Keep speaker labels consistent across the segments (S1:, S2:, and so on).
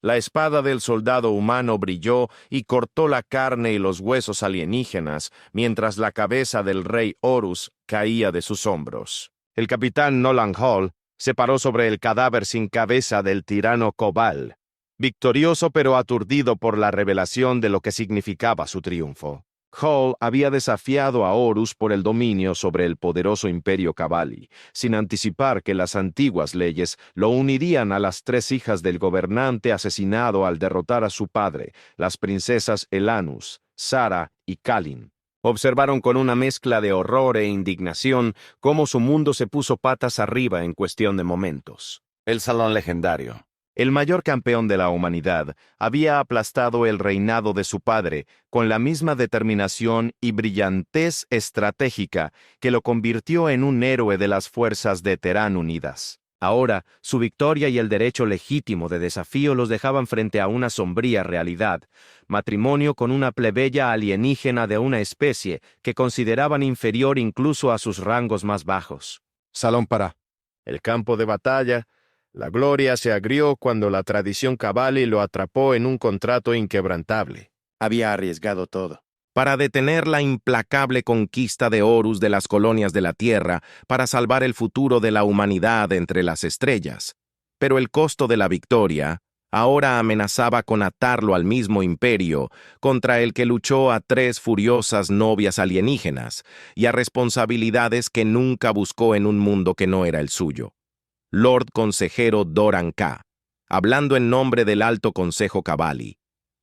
S1: La espada del soldado humano brilló y cortó la carne y los huesos alienígenas, mientras la cabeza del rey Horus caía de sus hombros. El capitán Nolan Hall se paró sobre el cadáver sin cabeza del tirano Kobal, victorioso pero aturdido por la revelación de lo que significaba su triunfo. Hall había desafiado a Horus por el dominio sobre el poderoso imperio Kabali, sin anticipar que las antiguas leyes lo unirían a las 3 hijas del gobernante asesinado al derrotar a su padre, las princesas Elanus, Sara y Kalin. Observaron con una mezcla de horror e indignación cómo su mundo se puso patas arriba en cuestión de momentos.
S2: El Salón Legendario.
S1: El mayor campeón de la humanidad había aplastado el reinado de su padre con la misma determinación y brillantez estratégica que lo convirtió en un héroe de las fuerzas de Terán Unidas. Ahora, su victoria y el derecho legítimo de desafío los dejaban frente a una sombría realidad: matrimonio con una plebeya alienígena de una especie que consideraban inferior incluso a sus rangos más bajos.
S3: Salón para.
S1: El campo de batalla. La gloria se agrió cuando la tradición Kabali lo atrapó en un contrato inquebrantable.
S2: Había arriesgado todo.
S1: Para detener la implacable conquista de Horus de las colonias de la Tierra, para salvar el futuro de la humanidad entre las estrellas. Pero el costo de la victoria ahora amenazaba con atarlo al mismo imperio contra el que luchó a 3 furiosas novias alienígenas y a responsabilidades que nunca buscó en un mundo que no era el suyo. Lord Consejero Doran K, hablando en nombre del Alto Consejo Kabali,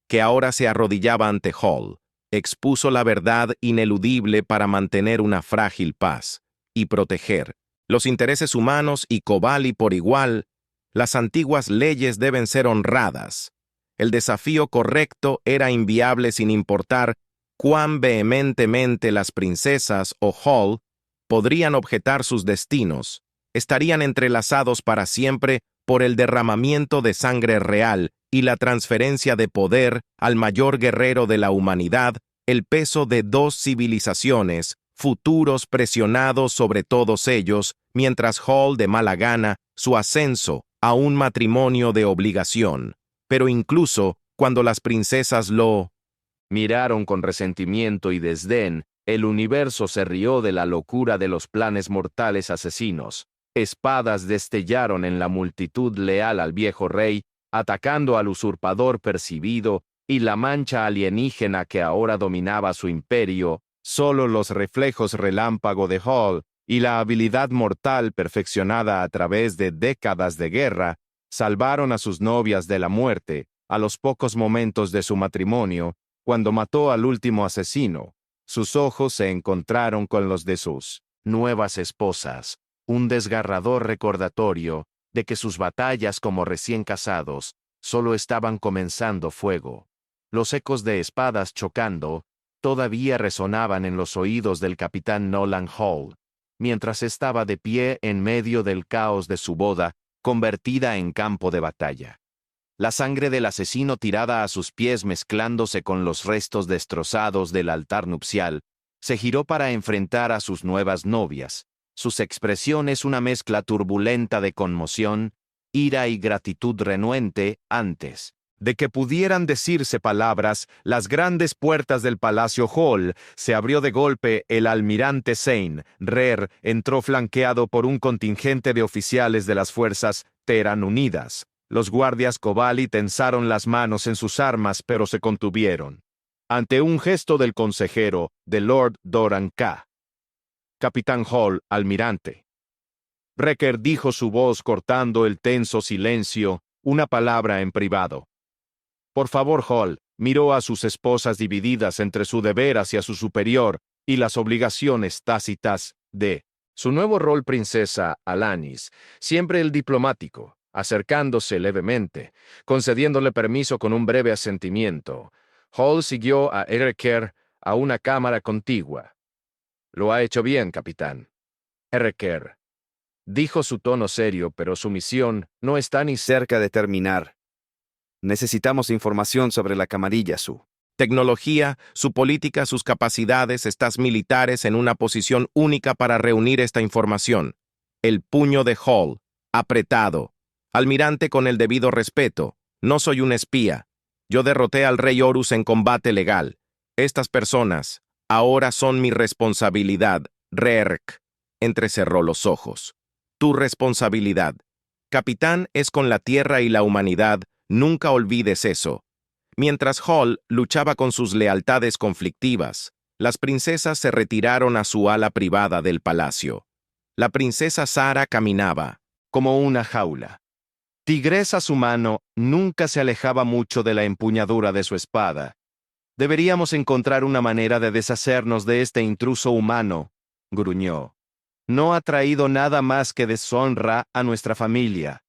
S1: que ahora se arrodillaba ante Hall, expuso la verdad ineludible para mantener una frágil paz y proteger los intereses humanos y Kabali por igual. Las antiguas leyes deben ser honradas. El desafío correcto era inviable sin importar cuán vehementemente las princesas o Hall podrían objetar sus destinos. Estarían entrelazados para siempre por el derramamiento de sangre real y la transferencia de poder al mayor guerrero de la humanidad, el peso de 2 civilizaciones, futuros presionados sobre todos ellos, mientras Hall de mala gana su ascenso a un matrimonio de obligación. Pero incluso cuando las princesas lo miraron con resentimiento y desdén, el universo se rió de la locura de los planes mortales asesinos. Espadas destellaron en la multitud leal al viejo rey, atacando al usurpador percibido y la mancha alienígena que ahora dominaba su imperio. Solo los reflejos relámpago de Hall y la habilidad mortal perfeccionada a través de décadas de guerra salvaron a sus novias de la muerte a los pocos momentos de su matrimonio. Cuando mató al último asesino, sus ojos se encontraron con los de sus nuevas esposas. Un desgarrador recordatorio de que sus batallas como recién casados solo estaban comenzando fuego. Los ecos de espadas chocando todavía resonaban en los oídos del capitán Nolan Hall, mientras estaba de pie en medio del caos de su boda, convertida en campo de batalla. La sangre del asesino tirada a sus pies mezclándose con los restos destrozados del altar nupcial, se giró para enfrentar a sus nuevas novias. Sus expresiones una mezcla turbulenta de conmoción, ira y gratitud renuente. Antes de que pudieran decirse palabras, las grandes puertas del Palacio Hall se abrió de golpe. El almirante Zane Rer entró flanqueado por un contingente de oficiales de las fuerzas Terán Unidas. Los guardias Kabali tensaron las manos en sus armas, pero se contuvieron ante un gesto del consejero, de Lord Doran K. Capitán Hall, almirante. Wrecker dijo su voz cortando el tenso silencio, una palabra en privado. Por favor, Hall, miró a sus esposas divididas entre su deber hacia su superior y las obligaciones tácitas de su nuevo rol princesa Alanis, siempre el diplomático, acercándose levemente, concediéndole permiso con un breve asentimiento. Hall siguió a Wrecker a una cámara contigua. Lo ha hecho bien, capitán. Wrecker dijo su tono serio, pero su misión no está ni cerca de terminar.
S2: Necesitamos información sobre la camarilla, su
S1: tecnología, su política, sus capacidades, estas militares en una posición única para reunir esta información. El puño de Hall, apretado. Almirante, con el debido respeto, No soy un espía. Yo derroté al rey Horus en combate legal. Estas personas ahora son mi responsabilidad, Reerk. Entrecerró los ojos. Tu responsabilidad. Capitán es con la tierra y la humanidad, nunca olvides eso. Mientras Hall luchaba con sus lealtades conflictivas, las princesas se retiraron a su ala privada del palacio. La princesa Sara caminaba como una jaula. Tigresa su mano nunca se alejaba mucho de la empuñadura de su espada. Deberíamos encontrar una manera de deshacernos de este intruso humano, gruñó. No ha traído nada más que deshonra a nuestra familia.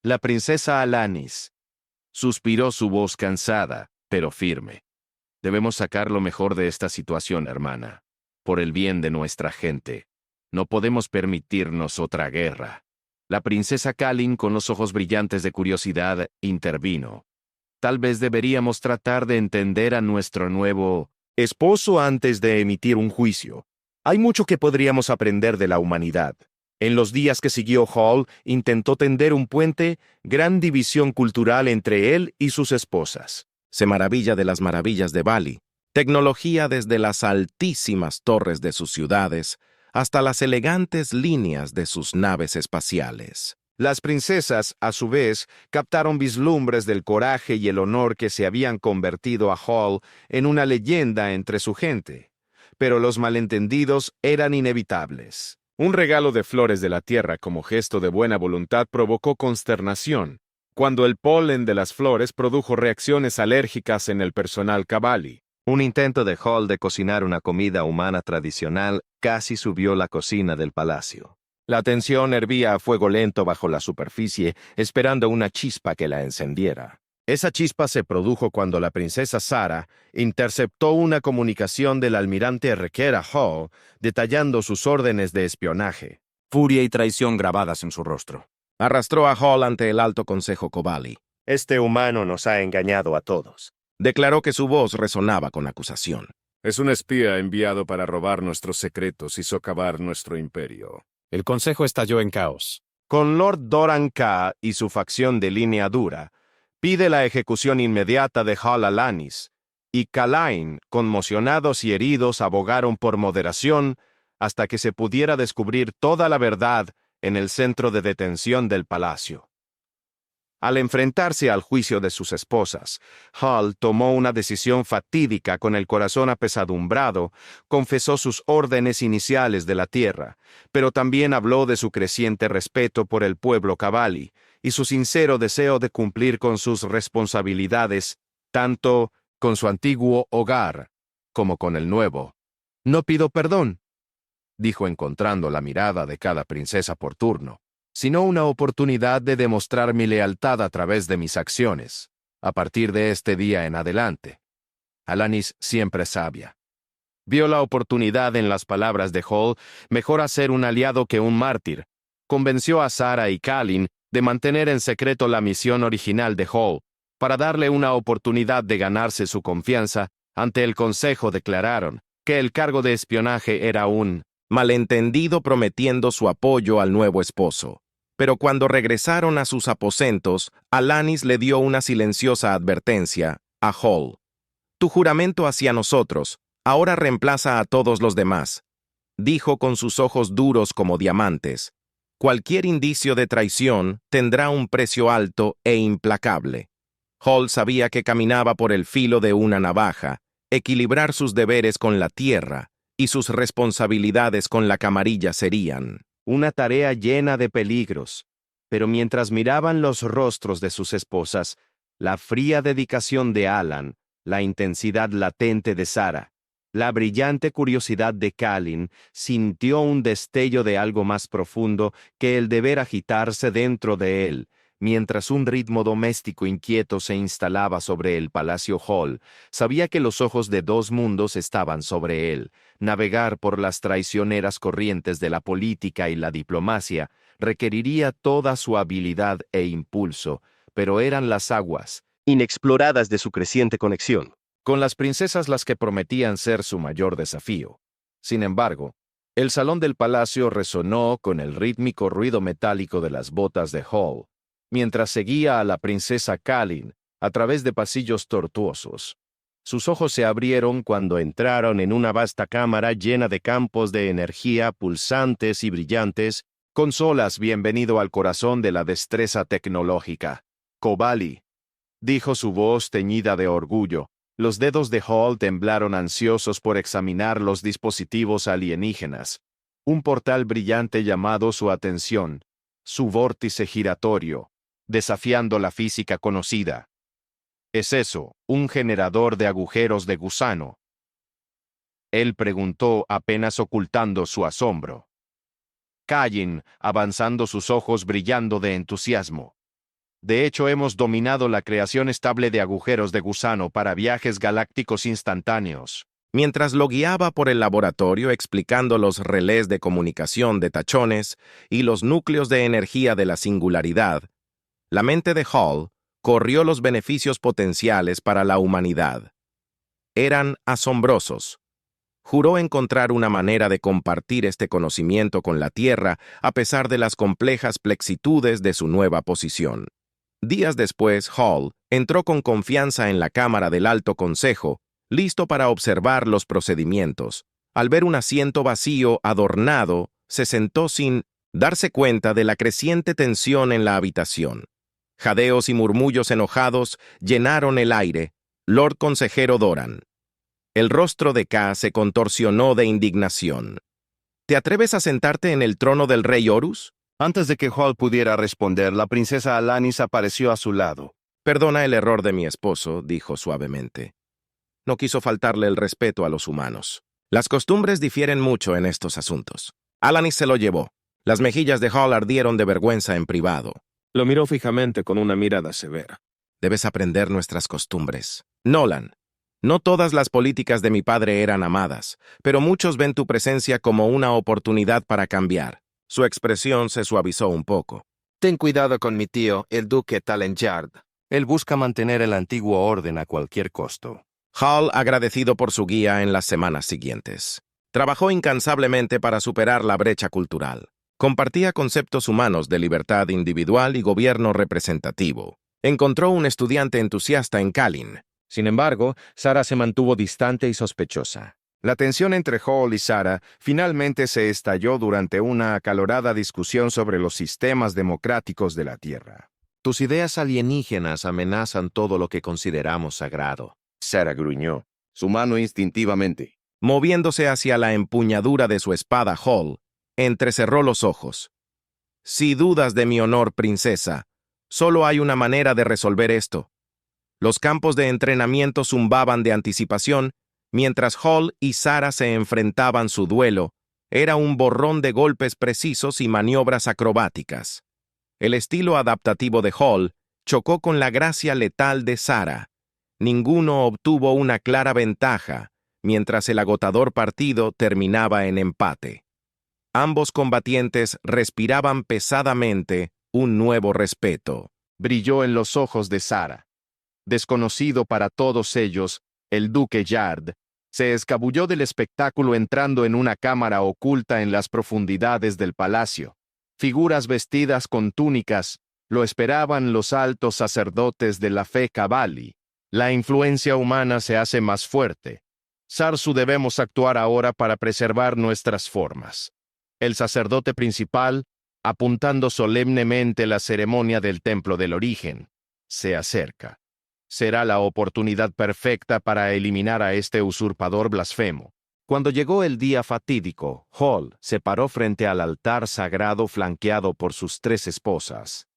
S1: La princesa Alanis. Suspiró su voz cansada, pero firme. Debemos sacar lo mejor de esta situación, hermana. Por el bien de nuestra gente. No podemos permitirnos otra guerra. La princesa Kalin, con los ojos brillantes de curiosidad, intervino. Tal vez deberíamos tratar de entender a nuestro nuevo esposo antes de emitir un juicio. Hay mucho que podríamos aprender de la humanidad. En los días que siguió, Hall intentó tender un puente, gran división cultural entre él y sus esposas. Se maravilla de las maravillas de Bali. Tecnología desde las altísimas torres de sus ciudades hasta las elegantes líneas de sus naves espaciales. Las princesas, a su vez, captaron vislumbres del coraje y el honor que se habían convertido a Hall en una leyenda entre su gente. Pero los malentendidos eran inevitables. Un regalo de flores de la tierra como gesto de buena voluntad provocó consternación, cuando el polen de las flores produjo reacciones alérgicas en el personal Kabali. Un intento de Hall de cocinar una comida humana tradicional casi subió la cocina del palacio. La tensión hervía a fuego lento bajo la superficie, esperando una chispa que la encendiera. Esa chispa se produjo cuando la princesa Sara interceptó una comunicación del almirante Requera Hall detallando sus órdenes de espionaje.
S3: Furia y traición grabadas en su rostro.
S1: Arrastró a Hall ante el alto consejo Kobali.
S4: Este humano nos ha engañado a todos.
S1: Declaró que su voz resonaba con acusación.
S5: Es un espía enviado para robar nuestros secretos y socavar nuestro imperio.
S3: El consejo estalló en caos.
S1: Con Lord Doran Ka y su facción de línea dura, pide la ejecución inmediata de Hall Alanis, y Kalain, conmocionados y heridos, abogaron por moderación hasta que se pudiera descubrir toda la verdad en el centro de detención del palacio. Al enfrentarse al juicio de sus esposas, Hall tomó una decisión fatídica. Con el corazón apesadumbrado, confesó sus órdenes iniciales de la tierra, pero también habló de su creciente respeto por el pueblo Kabali y su sincero deseo de cumplir con sus responsabilidades, tanto con su antiguo hogar como con el nuevo. «No pido perdón», dijo encontrando la mirada de cada princesa por turno, sino una oportunidad de demostrar mi lealtad a través de mis acciones, a partir de este día en adelante. Alanis siempre sabia. Vio la oportunidad en las palabras de Hall, mejor hacer un aliado que un mártir. Convenció a Sara y Kalin de mantener en secreto la misión original de Hall. Para darle una oportunidad de ganarse su confianza, ante el consejo declararon que el cargo de espionaje era un malentendido, prometiendo su apoyo al nuevo esposo. Pero cuando regresaron a sus aposentos, Alanis le dio una silenciosa advertencia a Hall. «Tu juramento hacia nosotros ahora reemplaza a todos los demás», dijo con sus ojos duros como diamantes. «Cualquier indicio de traición tendrá un precio alto e implacable». Hall sabía que caminaba por el filo de una navaja, equilibrar sus deberes con la tierra y sus responsabilidades con la camarilla serían una tarea llena de peligros, pero mientras miraban los rostros de sus esposas, la fría dedicación de Alan, la intensidad latente de Sara, la brillante curiosidad de Kalin, sintió un destello de algo más profundo que el deber agitarse dentro de él, mientras un ritmo doméstico inquieto se instalaba sobre el Palacio Hall. Sabía que los ojos de dos mundos estaban sobre él. Navegar por las traicioneras corrientes de la política y la diplomacia requeriría toda su habilidad e impulso, pero eran las aguas
S4: Inexploradas de su creciente conexión.
S1: con las princesas las que prometían ser su mayor desafío. Sin embargo, el salón del palacio resonó con el rítmico ruido metálico de las botas de Hall.
S6: mientras seguía a la princesa Kalin a través de pasillos tortuosos. Sus ojos se abrieron cuando entraron en una vasta cámara llena de campos de energía pulsantes y brillantes. Consolas, bienvenido al corazón de la destreza tecnológica. Kobali, dijo su voz teñida de orgullo. Los dedos de Hall temblaron ansiosos por examinar los dispositivos alienígenas. Un portal brillante llamó su atención, su vórtice giratorio, desafiando la física conocida. ¿Es eso, un generador de agujeros de gusano? Él preguntó, apenas ocultando su asombro. Kalin, avanzando, sus ojos brillando de entusiasmo. De hecho, hemos dominado la creación estable de agujeros de gusano para viajes galácticos instantáneos.
S1: Mientras lo guiaba por el laboratorio explicando los relés de comunicación de tachones y los núcleos de energía de la singularidad, la mente de Hall corrió los beneficios potenciales para la humanidad. Eran asombrosos. Juró encontrar una manera de compartir este conocimiento con la Tierra a pesar de las complejas plexitudes de su nueva posición. Días después, Hall entró con confianza en la Cámara del Alto Consejo, listo para observar los procedimientos. Al ver un asiento vacío adornado, se sentó sin darse cuenta de la creciente tensión en la habitación. Jadeos y murmullos enojados llenaron el aire. Lord Consejero Doran. El rostro de K se contorsionó de indignación. ¿Te atreves a sentarte en el trono del rey Horus?
S6: Antes de que Hall pudiera responder, la princesa Alanis apareció a su lado.
S1: Perdona el error de mi esposo, dijo suavemente. No quiso faltarle el respeto a los humanos. Las costumbres difieren mucho en estos asuntos. Alanis se lo llevó. Las mejillas de Hall ardieron de vergüenza en privado.
S3: Lo miró fijamente con una mirada severa.
S1: Debes aprender nuestras costumbres. Nolan, no todas las políticas de mi padre eran amadas, pero muchos ven tu presencia como una oportunidad para cambiar. Su expresión se suavizó un poco.
S2: Ten cuidado con mi tío, el duque Talenjard.
S6: Él busca mantener el antiguo orden a cualquier costo.
S1: Hall, agradecido por su guía en las semanas siguientes. Trabajó incansablemente para superar la brecha cultural. Compartía conceptos humanos de libertad individual y gobierno representativo. Encontró un estudiante entusiasta en Kalin.
S6: Sin embargo, Sarah se mantuvo distante y sospechosa. La tensión entre Hall y Sarah finalmente se estalló durante una acalorada discusión sobre los sistemas democráticos de la Tierra.
S7: Tus ideas alienígenas amenazan todo lo que consideramos sagrado.
S8: Sarah gruñó, su mano instintivamente.
S1: Moviéndose hacia la empuñadura de su espada, Hall entrecerró los ojos. Si dudas de mi honor, princesa, solo hay una manera de resolver esto. Los campos de entrenamiento zumbaban de anticipación, mientras Hall y Sarah se enfrentaban. Su duelo era un borrón de golpes precisos y maniobras acrobáticas. El estilo adaptativo de Hall chocó con la gracia letal de Sarah. Ninguno obtuvo una clara ventaja, mientras el agotador partido terminaba en empate. Ambos combatientes respiraban pesadamente un nuevo respeto.
S6: Brilló en los ojos de Sarah. Desconocido para todos ellos, el duque Yard se escabulló del espectáculo entrando en una cámara oculta en las profundidades del palacio. Figuras vestidas con túnicas lo esperaban los altos sacerdotes de la fe Kavali. La influencia humana se hace más fuerte. Sarsu, debemos actuar ahora para preservar nuestras formas. El sacerdote principal, apuntando solemnemente la ceremonia del templo del origen, se acerca. Será la oportunidad perfecta para eliminar a este usurpador blasfemo. Cuando llegó el día fatídico, Hall se paró frente al altar sagrado flanqueado por sus 3 esposas.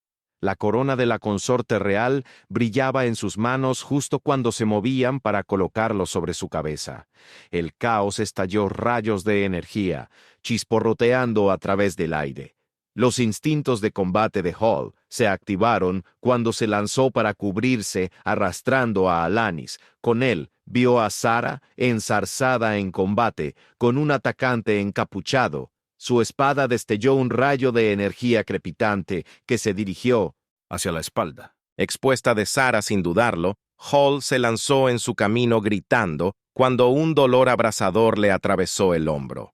S6: La corona de la consorte real brillaba en sus manos justo cuando se movían para colocarlo sobre su cabeza. El caos estalló rayos de energía, chisporroteando a través del aire. Los instintos de combate de Hall se activaron cuando se lanzó para cubrirse, arrastrando a Alanis. Con él, vio a Sarah enzarzada en combate, con un atacante encapuchado. Su espada destelló un rayo de energía crepitante que se dirigió
S3: hacia la espalda.
S1: Expuesta de Sarah sin dudarlo, Hall se lanzó en su camino gritando cuando un dolor abrasador le atravesó el hombro.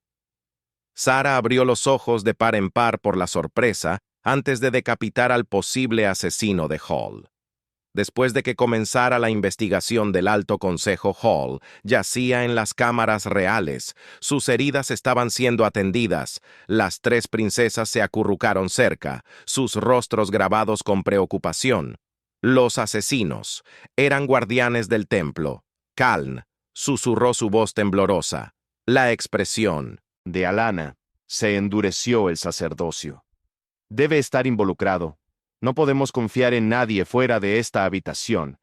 S1: Sarah abrió los ojos de par en par por la sorpresa antes de decapitar al posible asesino de Hall. Después de que comenzara la investigación del Alto Consejo, Hall yacía en las cámaras reales. Sus heridas estaban siendo atendidas. Las 3 princesas se acurrucaron cerca, sus rostros grabados con preocupación. Los asesinos eran guardianes del templo. Caln susurró su voz temblorosa. La expresión
S6: De Alana se endureció el sacerdocio. Debe estar involucrado. No podemos confiar en nadie fuera de esta habitación.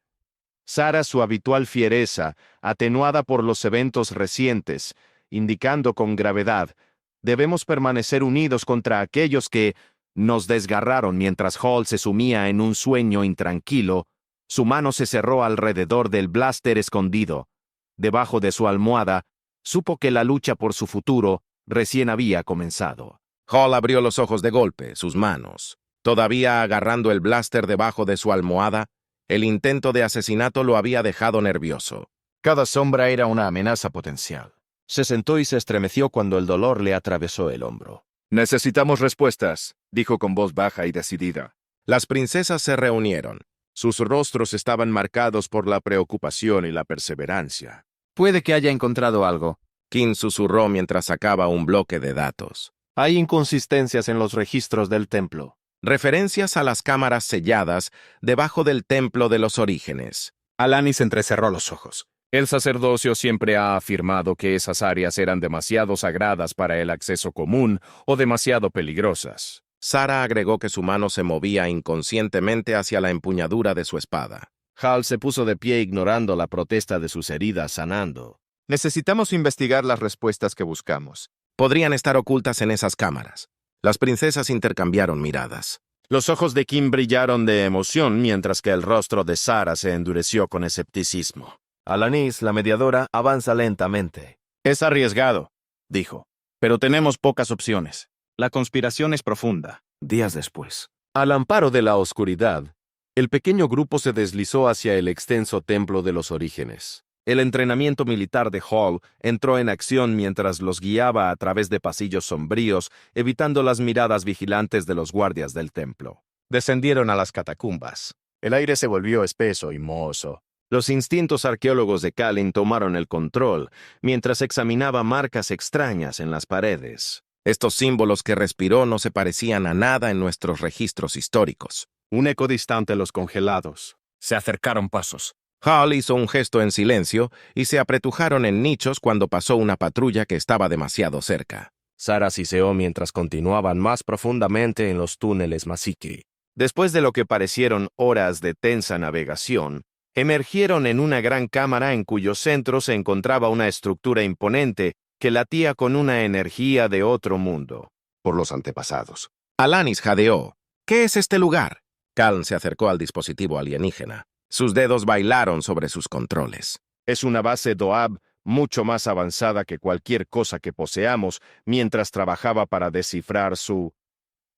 S6: Sara, su habitual fiereza, atenuada por los eventos recientes, indicando con gravedad, debemos permanecer unidos contra aquellos que nos desgarraron mientras Hall se sumía en un sueño intranquilo. Su mano se cerró alrededor del blaster escondido. Debajo de su almohada, supo que la lucha por su futuro recién había comenzado.
S1: Hall abrió los ojos de golpe, sus manos. Todavía agarrando el blaster debajo de su almohada, el intento de asesinato lo había dejado nervioso.
S9: Cada sombra era una amenaza potencial.
S7: Se sentó y se estremeció cuando el dolor le atravesó el hombro.
S3: Necesitamos respuestas, dijo con voz baja y decidida.
S1: Las princesas se reunieron.
S3: Sus rostros estaban marcados por la preocupación y la perseverancia.
S9: Puede que haya encontrado algo.
S1: King susurró mientras sacaba un bloque de datos.
S9: Hay inconsistencias en los registros del templo.
S1: Referencias a las cámaras selladas debajo del templo de los orígenes.
S5: Alanis entrecerró los ojos. El sacerdocio siempre ha afirmado que esas áreas eran demasiado sagradas para el acceso común o demasiado peligrosas.
S1: Sara agregó que su mano se movía inconscientemente hacia la empuñadura de su espada.
S7: Hal se puso de pie ignorando la protesta de sus heridas sanando.
S6: Necesitamos investigar las respuestas que buscamos.
S1: Podrían estar ocultas en esas cámaras. Las princesas intercambiaron miradas.
S9: Los ojos de Kim brillaron de emoción mientras que el rostro de Sara se endureció con escepticismo.
S2: Alanis, la mediadora, avanza lentamente.
S9: Es arriesgado, dijo, pero tenemos pocas opciones. La conspiración es profunda.
S2: Días después.
S10: Al amparo de la oscuridad, el pequeño grupo se deslizó hacia el extenso templo de los orígenes.
S2: El entrenamiento militar de Hall entró en acción mientras los guiaba a través de pasillos sombríos, evitando las miradas vigilantes de los guardias del templo.
S9: Descendieron a las catacumbas. El aire se volvió espeso y mohoso.
S2: Los instintos arqueólogos de Kalin tomaron el control, mientras examinaba marcas extrañas en las paredes.
S1: Estos símbolos que respiró no se parecían a nada en nuestros registros históricos.
S9: Un eco distante los congelados.
S5: Se acercaron pasos.
S1: Hall hizo un gesto en silencio y se apretujaron en nichos cuando pasó una patrulla que estaba demasiado cerca.
S7: Sara siseó mientras continuaban más profundamente en los túneles Masiki.
S2: Después de lo que parecieron horas de tensa navegación, emergieron en una gran cámara en cuyo centro se encontraba una estructura imponente que latía con una energía de otro mundo.
S8: Por los antepasados.
S1: Alanis jadeó. ¿Qué es este lugar? Caln se acercó al dispositivo alienígena. Sus dedos bailaron sobre sus controles.
S6: Es una base Doab mucho más avanzada que cualquier cosa que poseamos mientras trabajaba para descifrar su...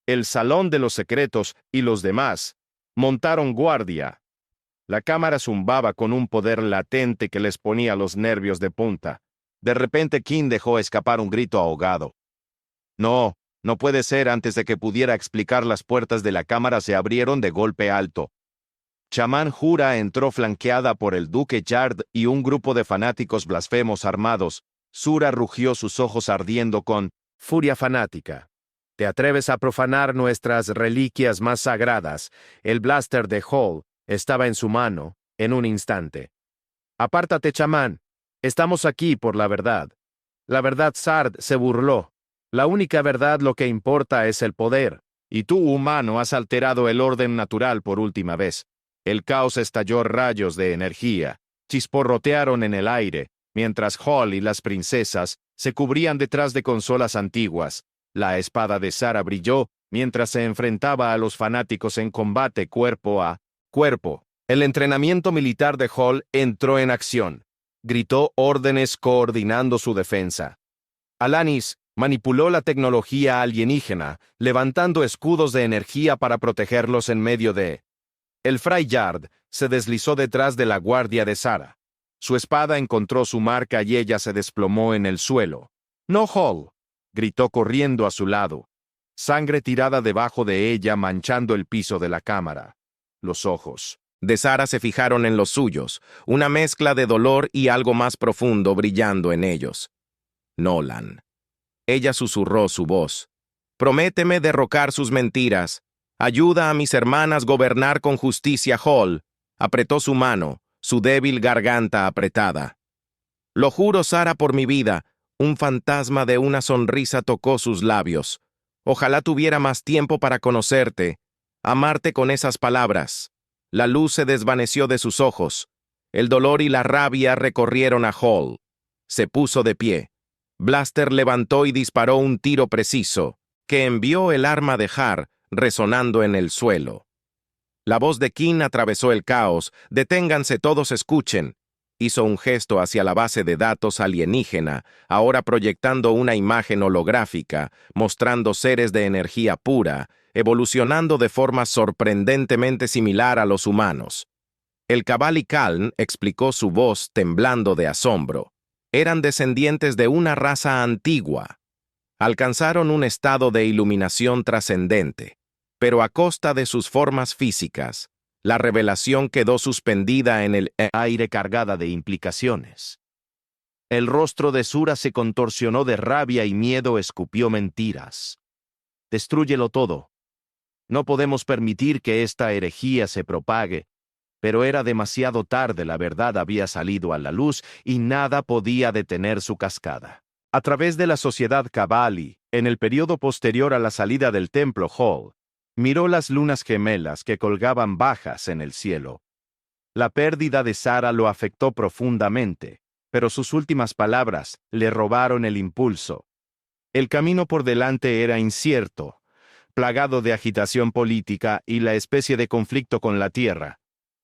S6: El Salón de los Secretos y los demás montaron guardia. La cámara zumbaba con un poder latente que les ponía los nervios de punta. De repente King dejó escapar un grito ahogado. No puede ser. Antes de que pudiera explicar, las puertas de la cámara se abrieron de golpe alto. Chamán Jura entró flanqueada por el duque Yard y un grupo de fanáticos blasfemos armados. Sura rugió, sus ojos ardiendo con furia fanática. ¿Te atreves a profanar nuestras reliquias más sagradas? El blaster de Hall estaba en su mano en un instante. Apártate, chamán. Estamos aquí por la verdad. La verdad, Sard se burló. La única verdad, lo que importa, es el poder. Y tú, humano, has alterado el orden natural por última vez. El caos estalló, rayos de energía chisporrotearon en el aire, mientras Hall y las princesas se cubrían detrás de consolas antiguas. La espada de Sara brilló mientras se enfrentaba a los fanáticos en combate cuerpo a cuerpo. El entrenamiento militar de Hall entró en acción. Gritó órdenes coordinando su defensa. Alanis manipuló la tecnología alienígena, levantando escudos de energía para protegerlos en medio de... El Fray Yard se deslizó detrás de la guardia de Sara. Su espada encontró su marca y ella se desplomó en el suelo. «No, Hall», gritó corriendo a su lado. Sangre tirada debajo de ella manchando el piso de la cámara. Los ojos.
S1: De Sara se fijaron en los suyos, una mezcla de dolor y algo más profundo brillando en ellos. Nolan. Ella susurró su voz. Prométeme derrocar sus mentiras. Ayuda a mis hermanas gobernar con justicia, Hall. Apretó su mano, su débil garganta apretada. Lo juro, Sara, por mi vida. Un fantasma de una sonrisa tocó sus labios. Ojalá tuviera más tiempo para conocerte, amarte con esas palabras. La luz se desvaneció de sus ojos. El dolor y la rabia recorrieron a Hall. Se puso de pie. Blaster levantó y disparó un tiro preciso, que envió el arma de Har resonando en el suelo. La voz de King atravesó el caos. «Deténganse todos, escuchen». Hizo un gesto hacia la base de datos alienígena, ahora proyectando una imagen holográfica, mostrando seres de energía pura, evolucionando de forma sorprendentemente similar a los humanos. El Cabal y Caln explicó su voz temblando de asombro. Eran descendientes de una raza antigua. Alcanzaron un estado de iluminación trascendente, pero a costa de sus formas físicas. La revelación quedó suspendida en el
S6: aire cargada de implicaciones. El rostro de Sura se contorsionó de rabia y miedo, escupió mentiras. Destrúyelo todo. No podemos permitir que esta herejía se propague, pero era demasiado tarde, la verdad había salido a la luz y nada podía detener su cascada. A través de la sociedad Cabali, en el periodo posterior a la salida del templo Hall, miró las lunas gemelas que colgaban bajas en el cielo. La pérdida de Sara lo afectó profundamente, pero sus últimas palabras le robaron el impulso. El camino por delante era incierto, plagado de agitación política y la especie de conflicto con la tierra.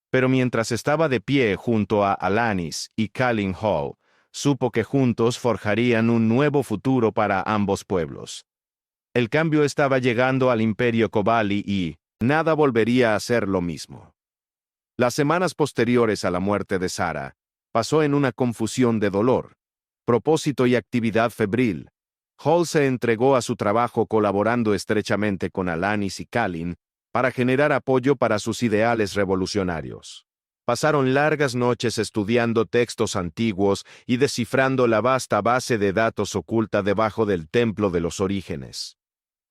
S6: Pero mientras estaba de pie junto a Alanis y Kalin Hall, supo que juntos forjarían un nuevo futuro para ambos pueblos. El cambio estaba llegando al Imperio Kobali y nada volvería a ser lo mismo. Las semanas posteriores a la muerte de Sara pasó en una confusión de dolor, propósito y actividad febril. Hall se entregó a su trabajo colaborando estrechamente con Alanis y Kalin para generar apoyo para sus ideales revolucionarios. Pasaron largas noches estudiando textos antiguos y descifrando la vasta base de datos oculta debajo del Templo de los Orígenes.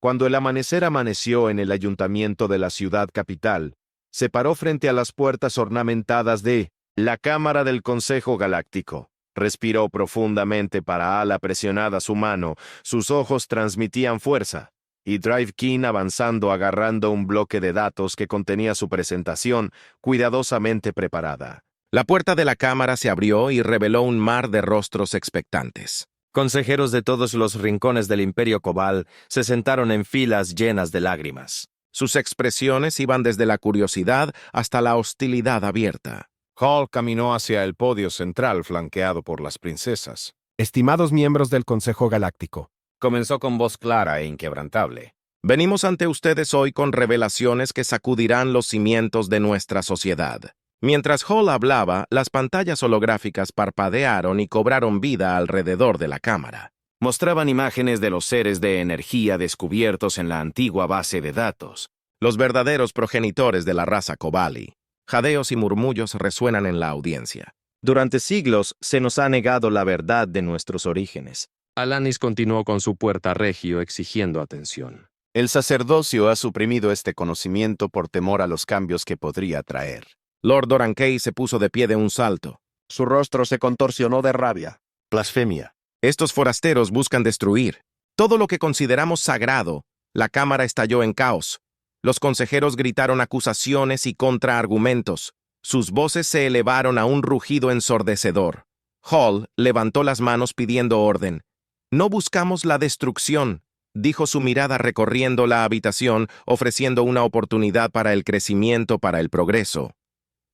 S6: Cuando el amanecer amaneció en el ayuntamiento de la ciudad capital, se paró frente a las puertas ornamentadas de la Cámara del Consejo Galáctico. Respiró profundamente para ala presionada su mano, sus ojos transmitían fuerza, y Drive King avanzando agarrando un bloque de datos que contenía su presentación, cuidadosamente preparada.
S1: La puerta de la cámara se abrió y reveló un mar de rostros expectantes.
S11: Consejeros de todos los rincones del Imperio Kobal se sentaron en filas llenas de lágrimas.
S1: Sus expresiones iban desde la curiosidad hasta la hostilidad abierta.
S5: Hall caminó hacia el podio central flanqueado por las princesas.
S12: Estimados miembros del Consejo Galáctico,
S5: Comenzó con voz clara e inquebrantable.
S1: Venimos ante ustedes hoy con revelaciones que sacudirán los cimientos de nuestra sociedad. Mientras Hall hablaba, las pantallas holográficas parpadearon y cobraron vida alrededor de la cámara.
S11: Mostraban imágenes de los seres de energía descubiertos en la antigua base de datos.
S1: Los verdaderos progenitores de la raza Kobali. Jadeos y murmullos resuenan en la audiencia.
S11: Durante siglos se nos ha negado la verdad de nuestros orígenes.
S10: Alanis continuó con su puerta regio exigiendo atención.
S2: El sacerdocio ha suprimido este conocimiento por temor a los cambios que podría traer.
S1: Lord Dorankey se puso de pie de un salto.
S4: Su rostro se contorsionó de rabia. Blasfemia.
S1: Estos forasteros buscan destruir todo lo que consideramos sagrado. La cámara estalló en caos. Los consejeros gritaron acusaciones y contraargumentos. Sus voces se elevaron a un rugido ensordecedor. Hall levantó las manos pidiendo orden. No buscamos la destrucción, dijo, su mirada recorriendo la habitación, ofreciendo una oportunidad para el crecimiento, para el progreso.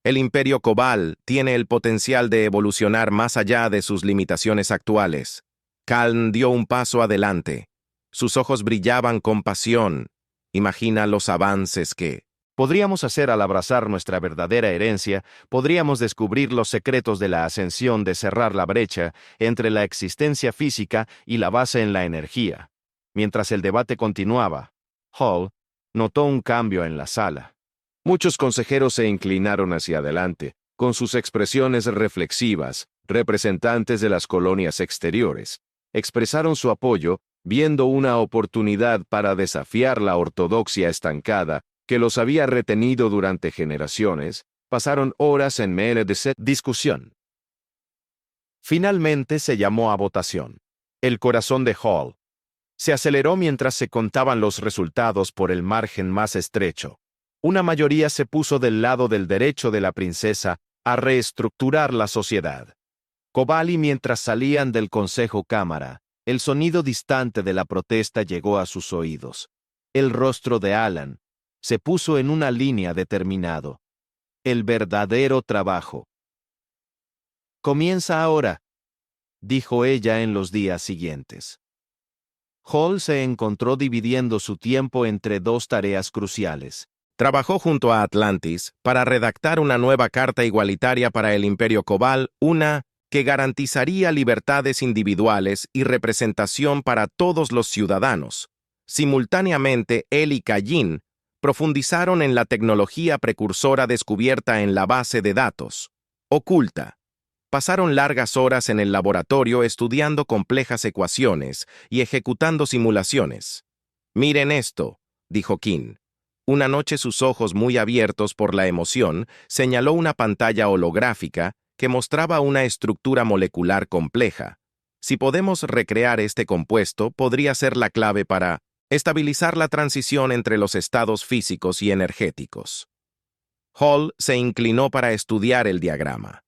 S1: El Imperio Kobal tiene el potencial de evolucionar más allá de sus limitaciones actuales. Kaln dio un paso adelante. Sus ojos brillaban con pasión. Imagina los avances que
S6: podríamos hacer al abrazar nuestra verdadera herencia, podríamos descubrir los secretos de la ascensión, de cerrar la brecha entre la existencia física y la base en la energía. Mientras el debate continuaba, Hall notó un cambio en la sala. Muchos consejeros se inclinaron hacia adelante, con sus expresiones reflexivas, representantes de las colonias exteriores. Expresaron su apoyo, viendo una oportunidad para desafiar la ortodoxia estancada que los había retenido durante generaciones. Pasaron horas en medio de discusión. Finalmente se llamó a votación. El corazón de Hall se aceleró mientras se contaban los resultados por el margen más estrecho. Una mayoría se puso del lado del derecho de la princesa a reestructurar la sociedad. Kobali, mientras salían del Consejo Cámara, el sonido distante de la protesta llegó a sus oídos. El rostro de Alan se puso en una línea determinado. El verdadero trabajo comienza ahora, dijo ella en los días siguientes. Hall se encontró dividiendo su tiempo entre dos tareas cruciales.
S1: Trabajó junto a Atlantis para redactar una nueva carta igualitaria para el Imperio Cobal, una que garantizaría libertades individuales y representación para todos los ciudadanos. Simultáneamente, él y Kayin profundizaron en la tecnología precursora descubierta en la base de datos, oculta. Pasaron largas horas en el laboratorio estudiando complejas ecuaciones y ejecutando simulaciones. «Miren esto», dijo King. Una noche, sus ojos muy abiertos por la emoción, señaló una pantalla holográfica que mostraba una estructura molecular compleja. Si podemos recrear este compuesto, podría ser la clave para estabilizar la transición entre los estados físicos y energéticos. Hall se inclinó para estudiar el diagrama.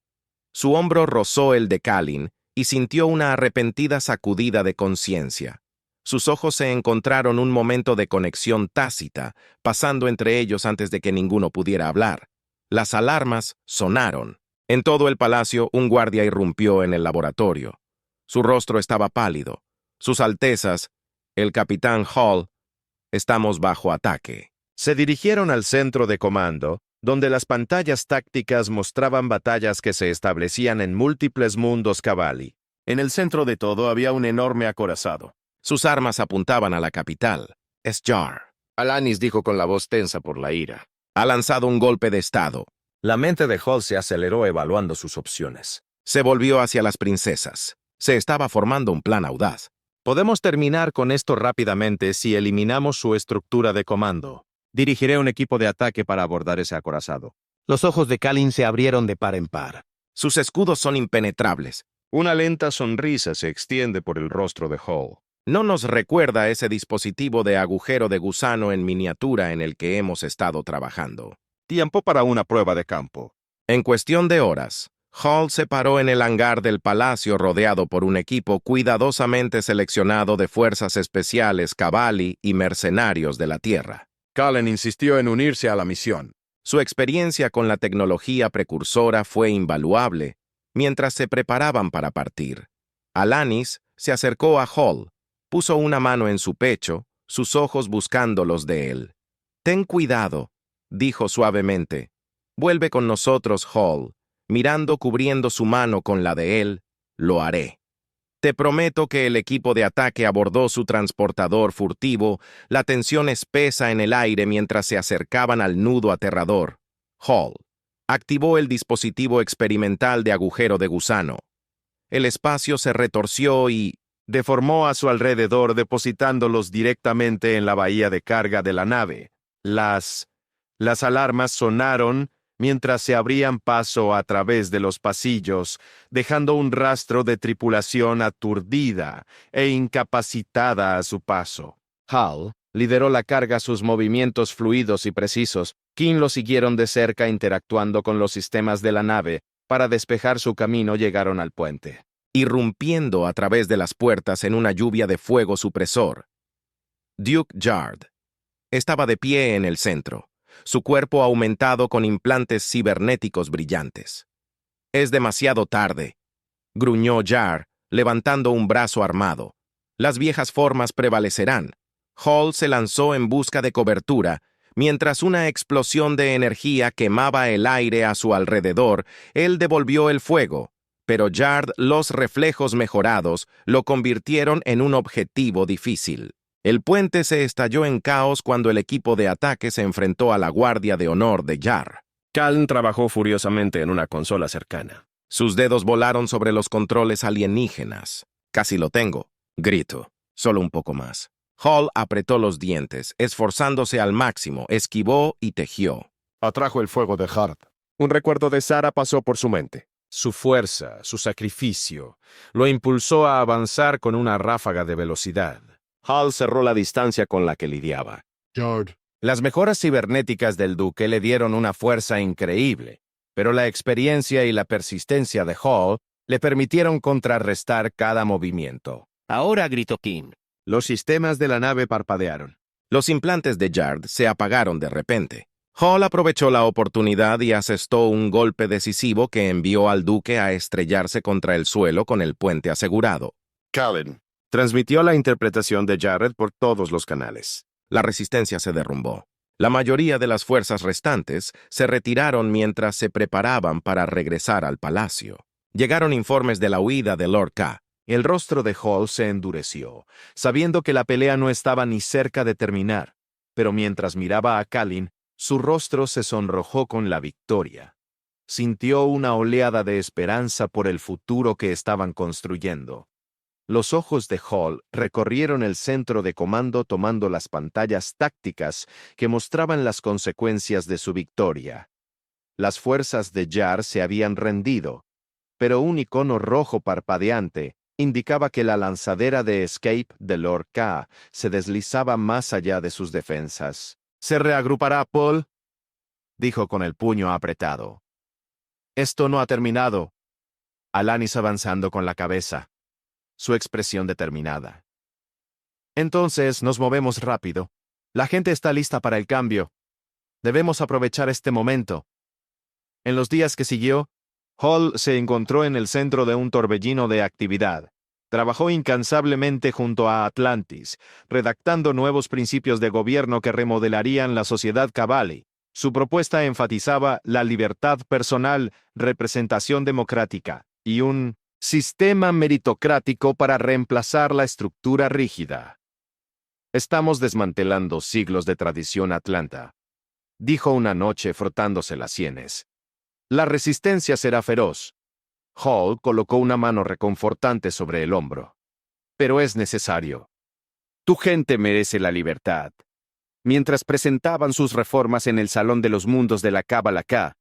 S1: Su hombro rozó el de Kalin y sintió una arrepentida sacudida de conciencia. Sus ojos se encontraron un momento de conexión tácita, pasando entre ellos antes de que ninguno pudiera hablar. Las alarmas sonaron. En todo el palacio, un guardia irrumpió en el laboratorio. Su rostro estaba pálido. Sus Altezas, el capitán Hall, estamos bajo ataque.
S6: Se dirigieron al centro de comando, donde las pantallas tácticas mostraban batallas que se establecían en múltiples mundos Kobali.
S3: En el centro de todo había un enorme acorazado.
S1: Sus armas apuntaban a la capital. Es Jar.
S2: Alanis dijo con la voz tensa por la ira.
S1: Ha lanzado un golpe de estado.
S11: La mente de Hall se aceleró evaluando sus opciones.
S1: Se volvió hacia las princesas. Se estaba formando un plan audaz.
S6: Podemos terminar con esto rápidamente si eliminamos su estructura de comando.
S4: Dirigiré un equipo de ataque para abordar ese acorazado. Los ojos de Kalin se abrieron de par en par.
S1: Sus escudos son impenetrables.
S6: Una lenta sonrisa se extiende por el rostro de Hall.
S1: ¿No nos recuerda ese dispositivo de agujero de gusano en miniatura en el que hemos estado trabajando?
S3: Tiempo para una prueba de campo.
S1: En cuestión de horas, Hall se paró en el hangar del palacio rodeado por un equipo cuidadosamente seleccionado de fuerzas especiales Kobali y mercenarios de la Tierra.
S3: Kalin insistió en unirse a la misión.
S1: Su experiencia con la tecnología precursora fue invaluable mientras se preparaban para partir. Alanis se acercó a Hall, puso una mano en su pecho, sus ojos buscando los de él. «Ten cuidado», dijo suavemente. «Vuelve con nosotros, Hall». Mirando cubriendo su mano con la de él, «Lo haré». Te prometo que el equipo de ataque abordó su transportador furtivo, la tensión espesa en el aire mientras se acercaban al nudo aterrador. Hall activó el dispositivo experimental de agujero de gusano. El espacio se retorció y
S6: deformó a su alrededor, depositándolos directamente en la bahía de carga de la nave. Las alarmas sonaron mientras se abrían paso a través de los pasillos, dejando un rastro de tripulación aturdida e incapacitada a su paso. Hall lideró la carga, sus movimientos fluidos y precisos. King lo siguieron de cerca interactuando con los sistemas de la nave. Para despejar su camino llegaron al puente,
S1: irrumpiendo a través de las puertas en una lluvia de fuego supresor. Duke Jard estaba de pie en el centro, su cuerpo aumentado con implantes cibernéticos brillantes. «Es demasiado tarde», gruñó Jar, levantando un brazo armado. «Las viejas formas prevalecerán». Hall se lanzó en busca de cobertura, mientras una explosión de energía quemaba el aire a su alrededor. Él devolvió el fuego, pero Jard, los reflejos mejorados, lo convirtieron en un objetivo difícil. El puente se estalló en caos cuando el equipo de ataque se enfrentó a la Guardia de Honor de Yar.
S5: Kaln trabajó furiosamente en una consola cercana.
S1: Sus dedos volaron sobre los controles alienígenas. Casi lo tengo, grito. Solo un poco más. Hall apretó los dientes, esforzándose al máximo, esquivó y tejió.
S3: Atrajo el fuego de Hart. Un recuerdo de Sarah pasó por su mente.
S10: Su fuerza, su sacrificio, lo impulsó a avanzar con una ráfaga de velocidad.
S2: Hall cerró la distancia con la que lidiaba.
S3: Yard.
S4: Las mejoras cibernéticas del Duque le dieron una fuerza increíble, pero la experiencia y la persistencia de Hall le permitieron contrarrestar cada movimiento.
S11: Ahora, gritó King.
S6: Los sistemas de la nave parpadearon.
S1: Los implantes de Yard se apagaron de repente. Hall aprovechó la oportunidad y asestó un golpe decisivo que envió al Duque a estrellarse contra el suelo con el puente asegurado.
S9: Kalin transmitió la interpretación de Jared por todos los canales.
S1: La resistencia se derrumbó. La mayoría de las fuerzas restantes se retiraron mientras se preparaban para regresar al palacio. Llegaron informes de la huida de Lord K.
S6: El rostro de Hall se endureció, sabiendo que la pelea no estaba ni cerca de terminar, pero mientras miraba a Kalin, su rostro se sonrojó con la victoria. Sintió una oleada de esperanza por el futuro que estaban construyendo. Los ojos de Hall recorrieron el centro de comando tomando las pantallas tácticas que mostraban las consecuencias de su victoria. Las fuerzas de Yar se habían rendido, pero un icono rojo parpadeante indicaba que la lanzadera de escape de Lord K se deslizaba más allá de sus defensas. «¿Se reagrupará, Paul?», dijo con el puño apretado. «Esto no ha terminado». Alanis avanzando con la cabeza, su expresión determinada. «Entonces nos movemos rápido. La gente está lista para el cambio. Debemos aprovechar este momento». En los días que siguió, Hall se encontró en el centro de un torbellino de actividad. Trabajó incansablemente junto a Atlantis, redactando nuevos principios de gobierno que remodelarían la sociedad Cavalli. Su propuesta enfatizaba la libertad personal, representación democrática y un sistema meritocrático para reemplazar la estructura rígida. «Estamos desmantelando siglos de tradición atlanta», dijo una noche frotándose las sienes. «La resistencia será feroz». Hall colocó una mano reconfortante sobre el hombro. «Pero es necesario. Tu gente merece la libertad». Mientras presentaban sus reformas en el Salón de los Mundos de la Cábala K,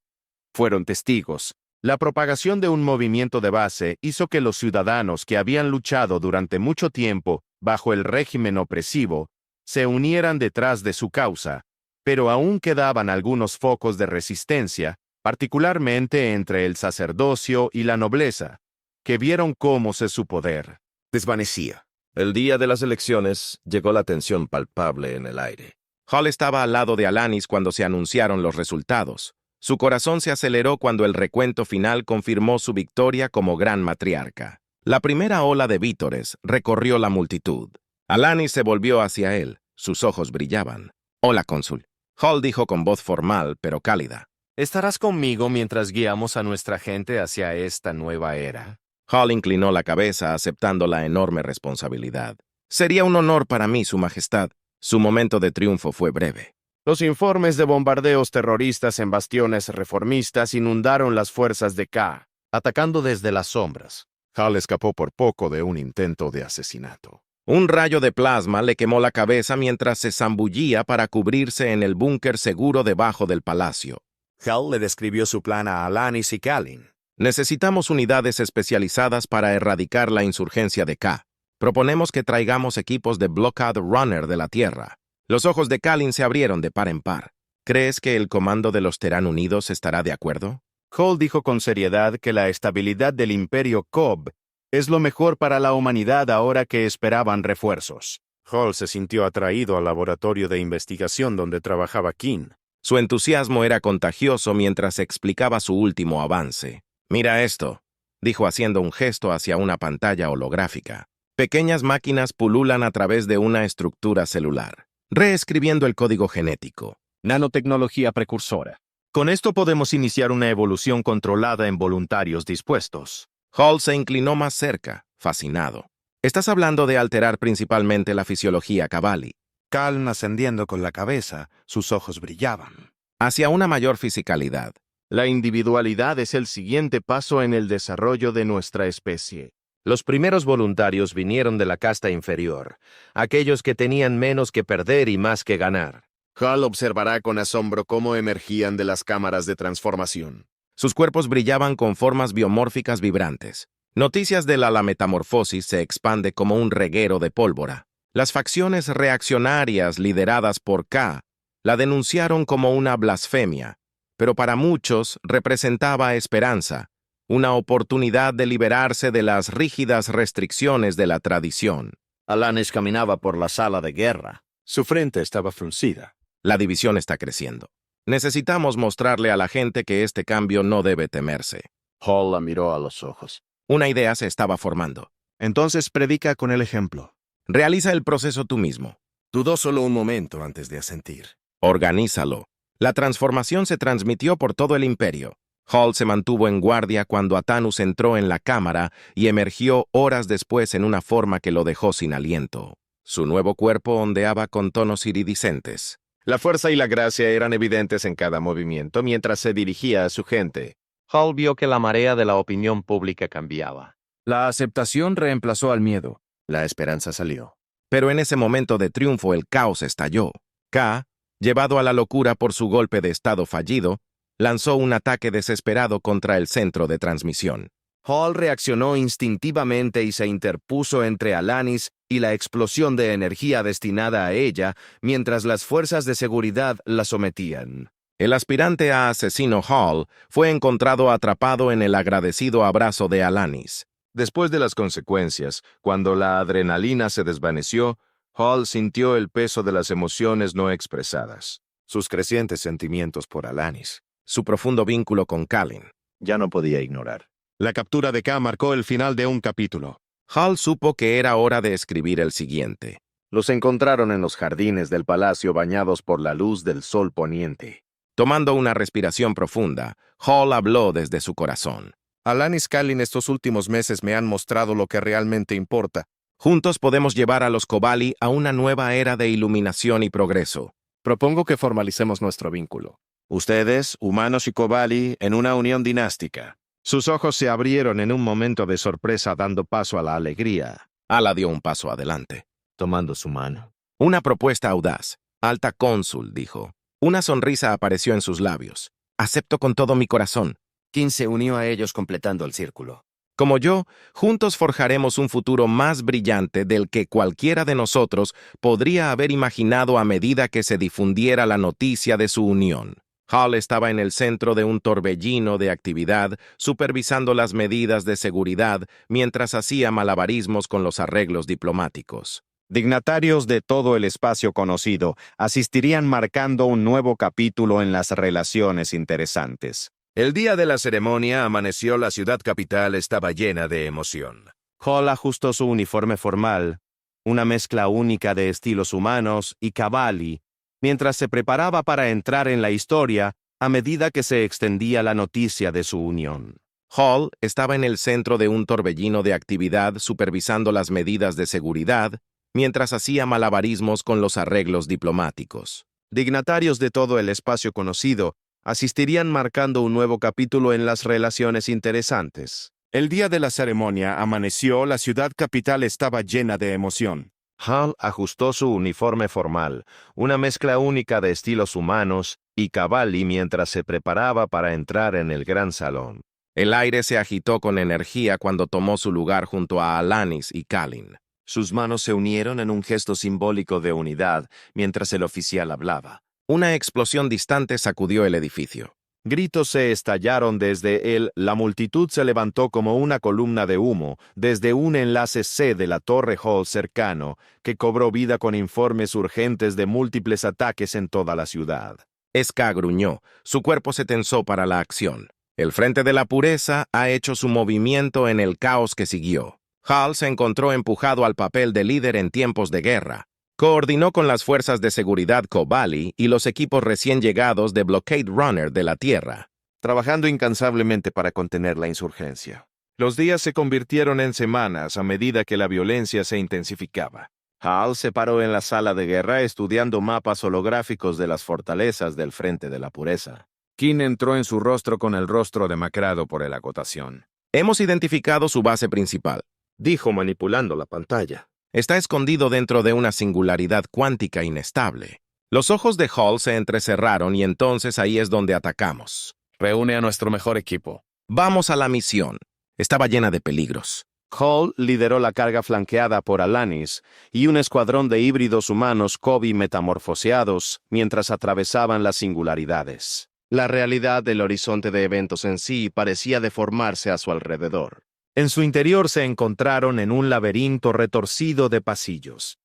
S6: fueron testigos. La propagación de un movimiento de base hizo que los ciudadanos que habían luchado durante mucho tiempo bajo el régimen opresivo se unieran detrás de su causa, pero aún quedaban algunos focos de resistencia, particularmente entre el sacerdocio y la nobleza, que vieron cómo su poder
S7: desvanecía. El día de las elecciones llegó la tensión palpable en el aire.
S1: Hall estaba al lado de Alanis cuando se anunciaron los resultados. Su corazón se aceleró cuando el recuento final confirmó su victoria como gran matriarca. La primera ola de vítores recorrió la multitud. Alanis se volvió hacia él. Sus ojos brillaban. «Hola, cónsul». Hall dijo con voz formal, pero cálida.
S6: «¿Estarás conmigo mientras guiamos a nuestra gente hacia esta nueva era?»
S1: Hall inclinó la cabeza aceptando la enorme responsabilidad. «Sería un honor para mí, Su Majestad». Su momento de triunfo fue breve.
S6: Los informes de bombardeos terroristas en bastiones reformistas inundaron las fuerzas de K, atacando desde las sombras.
S3: Hall escapó por poco de un intento de asesinato.
S1: Un rayo de plasma le quemó la cabeza mientras se zambullía para cubrirse en el búnker seguro debajo del palacio.
S13: Hall le describió su plan a Alanis y Kalin.
S1: «Necesitamos unidades especializadas para erradicar la insurgencia de K. Proponemos que traigamos equipos de Blockade Runner de la Tierra». Los ojos de Kalin se abrieron de par en par. «¿Crees que el comando de los Terán Unidos estará de acuerdo?»
S6: Hall dijo con seriedad que la estabilidad del Imperio Cobb es lo mejor para la humanidad ahora que esperaban refuerzos.
S9: Hall se sintió atraído al laboratorio de investigación donde trabajaba King.
S1: Su entusiasmo era contagioso mientras explicaba su último avance. «Mira esto», dijo haciendo un gesto hacia una pantalla holográfica. Pequeñas máquinas pululan a través de una estructura celular, reescribiendo el código genético.
S6: Nanotecnología precursora. Con esto podemos iniciar una evolución controlada en voluntarios dispuestos.
S1: Hall se inclinó más cerca, fascinado. Estás hablando de alterar principalmente la fisiología Cavalli,
S13: Calm ascendiendo con la cabeza, sus ojos brillaban.
S1: hacia una mayor fisicalidad.
S6: La individualidad es el siguiente paso en el desarrollo de nuestra especie.
S2: Los primeros voluntarios vinieron de la casta inferior, aquellos que tenían menos que perder y más que ganar.
S3: Hal observará con asombro cómo emergían de las cámaras de transformación.
S1: Sus cuerpos brillaban con formas biomórficas vibrantes. Noticias de la metamorfosis se expande como un reguero de pólvora. Las facciones reaccionarias lideradas por K la denunciaron como una blasfemia, pero para muchos representaba esperanza, una oportunidad de liberarse de las rígidas restricciones de la tradición.
S14: Alanis caminaba por la sala de guerra.
S5: Su frente estaba fruncida.
S1: La división está creciendo. Necesitamos mostrarle a la gente que este cambio no debe temerse.
S14: Hall la miró a los ojos.
S1: Una idea se estaba formando.
S13: Entonces predica con el ejemplo.
S1: Realiza el proceso tú mismo.
S3: Dudó solo un momento antes de asentir.
S1: Organízalo. La transformación se transmitió por todo el imperio. Hall se mantuvo en guardia cuando Atanus entró en la cámara y emergió horas después en una forma que lo dejó sin aliento. Su nuevo cuerpo ondeaba con tonos iridiscentes.
S6: La fuerza y la gracia eran evidentes en cada movimiento mientras se dirigía a su gente.
S11: Hall vio que la marea de la opinión pública cambiaba.
S15: La aceptación reemplazó al miedo.
S8: La esperanza salió.
S1: Pero en ese momento de triunfo el caos estalló. K, llevado a la locura por su golpe de estado fallido, lanzó un ataque desesperado contra el centro de transmisión.
S2: Hall reaccionó instintivamente y se interpuso entre Alanis y la explosión de energía destinada a ella, mientras las fuerzas de seguridad la sometían.
S1: El aspirante a asesino Hall fue encontrado atrapado en el agradecido abrazo de Alanis.
S6: Después de las consecuencias, cuando la adrenalina se desvaneció, Hall sintió el peso de las emociones no expresadas.
S13: Sus crecientes sentimientos por Alanis.
S1: Su profundo vínculo con Kalin.
S8: Ya no podía ignorar.
S6: La captura de K marcó el final de un capítulo.
S1: Hall supo que era hora de escribir el siguiente.
S8: Los encontraron en los jardines del palacio bañados por la luz del sol poniente.
S1: Tomando una respiración profunda, Hall habló desde su corazón.
S3: Alanis Kalin estos últimos meses me han mostrado lo que realmente importa.
S1: Juntos podemos llevar a los Cavalli a una nueva era de iluminación y progreso.
S12: Propongo que formalicemos nuestro vínculo.
S3: Ustedes, humanos y Cavalli, en una unión dinástica.
S6: Sus ojos se abrieron en un momento de sorpresa dando paso a la alegría.
S1: Ala dio un paso adelante.
S8: Tomando su mano.
S1: Una propuesta audaz. Alta cónsul, dijo. Una sonrisa apareció en sus labios. Acepto con todo mi corazón.
S14: King se unió a ellos completando el círculo.
S1: Como yo, juntos forjaremos un futuro más brillante del que cualquiera de nosotros podría haber imaginado a medida que se difundiera la noticia de su unión. Hall estaba en el centro de un torbellino de actividad, supervisando las medidas de seguridad mientras hacía malabarismos con los arreglos diplomáticos.
S6: Dignatarios de todo el espacio conocido asistirían marcando un nuevo capítulo en las relaciones interesantes.
S2: El día de la ceremonia amaneció, la ciudad capital estaba llena de emoción.
S6: Hall ajustó su uniforme formal, una mezcla única de estilos humanos y Cavalli, mientras se preparaba para entrar en la historia a medida que se extendía la noticia de su unión.
S1: Hall estaba en el centro de un torbellino de actividad supervisando las medidas de seguridad mientras hacía malabarismos con los arreglos diplomáticos.
S6: Dignatarios de todo el espacio conocido asistirían marcando un nuevo capítulo en las relaciones interesantes.
S3: El día de la ceremonia amaneció, la ciudad capital estaba llena de emoción.
S6: Hall ajustó su uniforme formal, una mezcla única de estilos humanos y Cavalli mientras se preparaba para entrar en el gran salón.
S1: El aire se agitó con energía cuando tomó su lugar junto a Alanis y Kalin.
S2: Sus manos se unieron en un gesto simbólico de unidad mientras el oficial hablaba.
S1: Una explosión distante sacudió el edificio.
S6: Gritos se estallaron desde él, la multitud se levantó como una columna de humo desde un enlace C de la Torre Hall cercano, que cobró vida con informes urgentes de múltiples ataques en toda la ciudad.
S1: Ska gruñó, su cuerpo se tensó para la acción. El Frente de la Pureza ha hecho su movimiento en el caos que siguió. Hall se encontró empujado al papel de líder en tiempos de guerra. Coordinó con las fuerzas de seguridad Cavalli y los equipos recién llegados de Blockade Runner de la Tierra.
S6: Trabajando incansablemente para contener la insurgencia. Los días se convirtieron en semanas a medida que la violencia se intensificaba.
S8: Hal se paró en la sala de guerra estudiando mapas holográficos de las fortalezas del Frente de la Pureza.
S4: Qin entró en su rostro con el rostro demacrado por la agotación.
S1: Hemos identificado su base principal,
S7: dijo manipulando la pantalla.
S1: Está escondido dentro de una singularidad cuántica inestable. Los ojos de Hall se entrecerraron y entonces ahí es donde atacamos.
S12: Reúne a nuestro mejor equipo.
S1: Vamos a la misión. Estaba llena de peligros.
S6: Hall lideró la carga flanqueada por Alanis y un escuadrón de híbridos humanos Kobi metamorfoseados mientras atravesaban las singularidades. La realidad del horizonte de eventos en sí parecía deformarse a su alrededor. En su interior se encontraron en un laberinto retorcido de pasillos.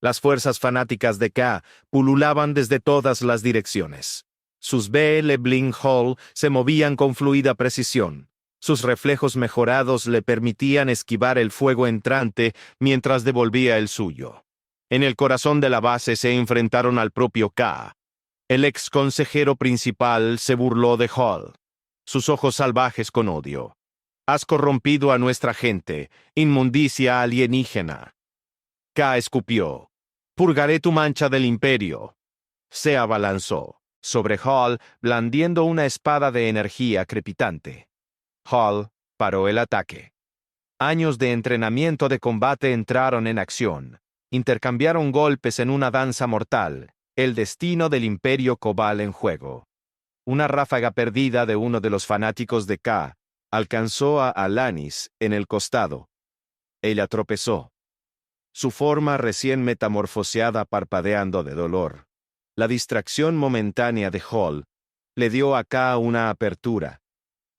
S6: Las fuerzas fanáticas de K pululaban desde todas las direcciones. Sus BL Bling Hall se movían con fluida precisión. Sus reflejos mejorados le permitían esquivar el fuego entrante mientras devolvía el suyo. En el corazón de la base se enfrentaron al propio K. El ex consejero principal se burló de Hall, sus ojos salvajes con odio. Has corrompido a nuestra gente, inmundicia alienígena. K escupió. Purgaré tu mancha del imperio. Se abalanzó sobre Hall, blandiendo una espada de energía crepitante. Hall paró el ataque. Años de entrenamiento de combate entraron en acción. Intercambiaron golpes en una danza mortal, el destino del Imperio Cobal en juego. Una ráfaga perdida de uno de los fanáticos de K alcanzó a Alanis en el costado. Ella tropezó. Su forma recién metamorfoseada parpadeando de dolor. La distracción momentánea de Hall le dio a K una apertura.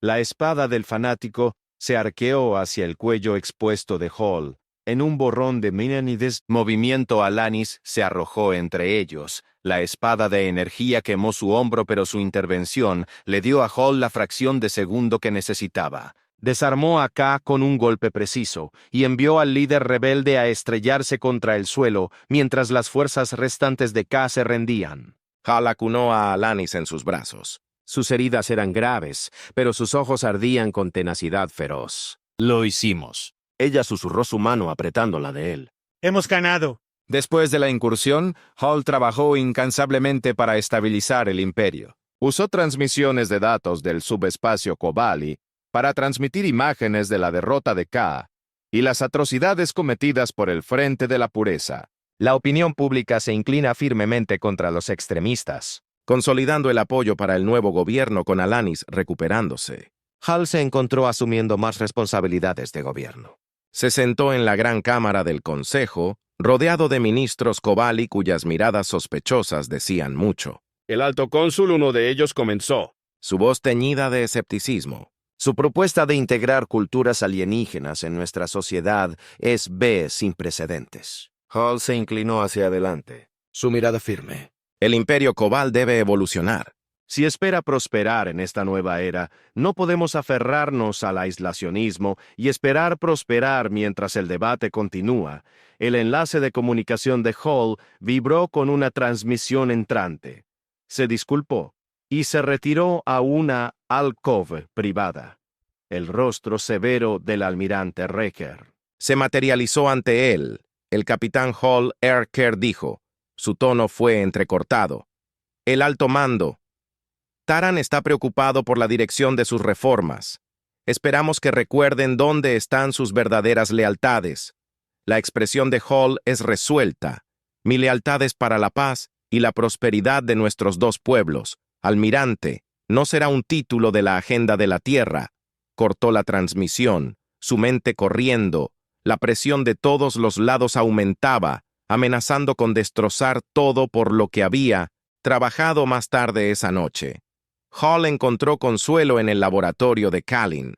S6: La espada del fanático se arqueó hacia el cuello expuesto de Hall. En un borrón de Minanides movimiento, Alanis se arrojó entre ellos. La espada de energía quemó su hombro, pero su intervención le dio a Hall la fracción de segundo que necesitaba. Desarmó a K con un golpe preciso y envió al líder rebelde a estrellarse contra el suelo mientras las fuerzas restantes de K se rendían.
S1: Hall acunó a Alanis en sus brazos.
S4: Sus heridas eran graves, pero sus ojos ardían con tenacidad feroz.
S6: Lo hicimos.
S8: Ella susurró su mano apretándola de él.
S16: Hemos ganado.
S4: Después de la incursión, Hall trabajó incansablemente para estabilizar el imperio.
S6: Usó transmisiones de datos del subespacio Kobali para transmitir imágenes de la derrota de K y las atrocidades cometidas por el Frente de la Pureza.
S4: La opinión pública se inclina firmemente contra los extremistas,
S1: consolidando el apoyo para el nuevo gobierno con Alanis recuperándose.
S8: Hall se encontró asumiendo más responsabilidades de gobierno.
S1: Se sentó en la gran cámara del consejo, rodeado de ministros Kobali cuyas miradas sospechosas decían mucho.
S9: El alto cónsul, uno de ellos, comenzó.
S1: Su voz teñida de escepticismo.
S8: Su propuesta de integrar culturas alienígenas en nuestra sociedad es sin precedentes.
S7: Hall se inclinó hacia adelante, su mirada firme.
S1: El Imperio Cobal debe evolucionar.
S6: Si espera prosperar en esta nueva era, no podemos aferrarnos al aislacionismo y esperar prosperar mientras el debate continúa. El enlace de comunicación de Hall vibró con una transmisión entrante. Se disculpó y se retiró a una alcove privada. El rostro severo del almirante Reker
S1: se materializó ante él. El capitán Hall Erker dijo. Su tono fue entrecortado. El alto mando. Taran está preocupado por la dirección de sus reformas. Esperamos que recuerden dónde están sus verdaderas lealtades. La expresión de Hall es resuelta. Mi lealtad es para la paz y la prosperidad de nuestros dos pueblos. Almirante, no será un título de la agenda de la tierra. Cortó la transmisión, su mente corriendo. La presión de todos los lados aumentaba, amenazando con destrozar todo por lo que había trabajado más tarde esa noche. Hall encontró consuelo en el laboratorio de Kalin.